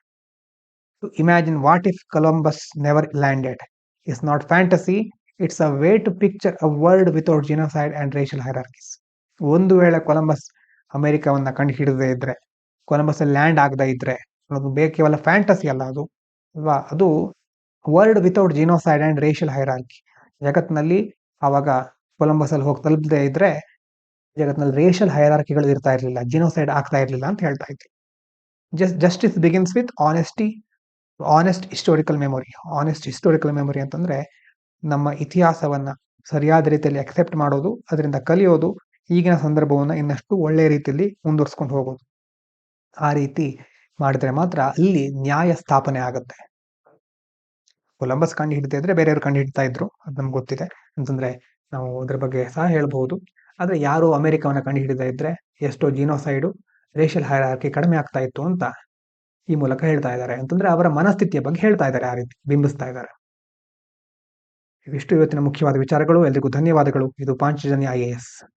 Imagine what if Columbus never landed is not fantasy, it's a way to picture a world without genocide and racial hierarchies. ಒಂದು ವೇಳೆ ಕೊಲಂಬಸ್ ಅಮೆರಿಕವನ್ನ ಕಂಡು ಹಿಡದೇ ಇದ್ರೆ, ಕೊಲಂಬಸ್ ಲ್ಯಾಂಡ್ ಆಗದೇ ಇದ್ರೆ, ಅದು ಕೇವಲ ಫ್ಯಾಂಟಸಿ ಅಲ್ಲ, ಅದು ಅಲ್ವಾ, ಅದು world without genocide and racial hierarchy. ಜಗತ್ತಿನಲ್ಲಿ ಆವಾಗ ಕೊಲಂಬಸ್ ಅಲ್ಲಿ ಹೋಗಿ ತಲುಪದೇ ಇದ್ರೆ ಜಗತ್ತಿನಲ್ಲಿ ರೇಷಿಯಲ್ ಹೈರಾರ್ಕಿಗಳು ಇರ್ತಾ ಇರ್ಲಿಲ್ಲ, ಜಿನೋಸೈಡ್ ಆಗ್ತಾ ಇರ್ಲಿಲ್ಲ ಅಂತ ಹೇಳ್ತಾ ಇದ್ರು. Justice begins with honesty, honest historical memory. Honest historical memory ಅಂತಂದ್ರೆ ನಮ್ಮ ಇತಿಹಾಸವನ್ನ ಸರಿಯಾದ ರೀತಿಯಲ್ಲಿ ಅಕ್ಸೆಪ್ಟ್ ಮಾಡೋದು, ಅದರಿಂದ ಕಲಿಯೋದು, ಈಗಿನ ಸಂದರ್ಭವನ್ನ ಇನ್ನಷ್ಟು ಒಳ್ಳೆಯ ರೀತಿಯಲ್ಲಿ ಮುಂದುವರ್ಸ್ಕೊಂಡು ಹೋಗೋದು. ಆ ರೀತಿ ಮಾಡಿದ್ರೆ ಮಾತ್ರ ಅಲ್ಲಿ ನ್ಯಾಯ ಸ್ಥಾಪನೆ ಆಗುತ್ತೆ. ಕೊಲಂಬಸ್ ಕಂಡು ಹಿಡಿತಾ ಇದ್ರೆ ಬೇರೆಯವರು ಕಂಡು ಹಿಡ್ತಾ ಇದ್ರು, ಅದು ನಮ್ಗೆ ಗೊತ್ತಿದೆ ಅಂತಂದ್ರೆ ನಾವು ಅದ್ರ ಬಗ್ಗೆ ಸಹ ಹೇಳ್ಬಹುದು. ಆದ್ರೆ ಯಾರು ಅಮೆರಿಕವನ್ನ ಕಂಡು ಹಿಡಿದ ಇದ್ರೆ ಎಷ್ಟೋ ಜಿನೋಸೈಡು, ರೇಷಿಯಲ್ ಹೈರಾರ್ಕಿ ಕಡಿಮೆ ಆಗ್ತಾ ಇತ್ತು ಅಂತ ಈ ಮೂಲಕ ಹೇಳ್ತಾ ಇದ್ದಾರೆ. ಅಂತಂದ್ರೆ ಅವರ ಮನಸ್ಥಿತಿಯ ಬಗ್ಗೆ ಹೇಳ್ತಾ ಇದ್ದಾರೆ, ಆ ರೀತಿ ಬಿಂಬಿಸ್ತಾ ಇದ್ದಾರೆ. ಇವಿಷ್ಟು ಇವತ್ತಿನ ಮುಖ್ಯವಾದ ವಿಚಾರಗಳು. ಎಲ್ರಿಗೂ ಧನ್ಯವಾದಗಳು. ಇದು ಪಾಂಚಜನ್ಯ IAS.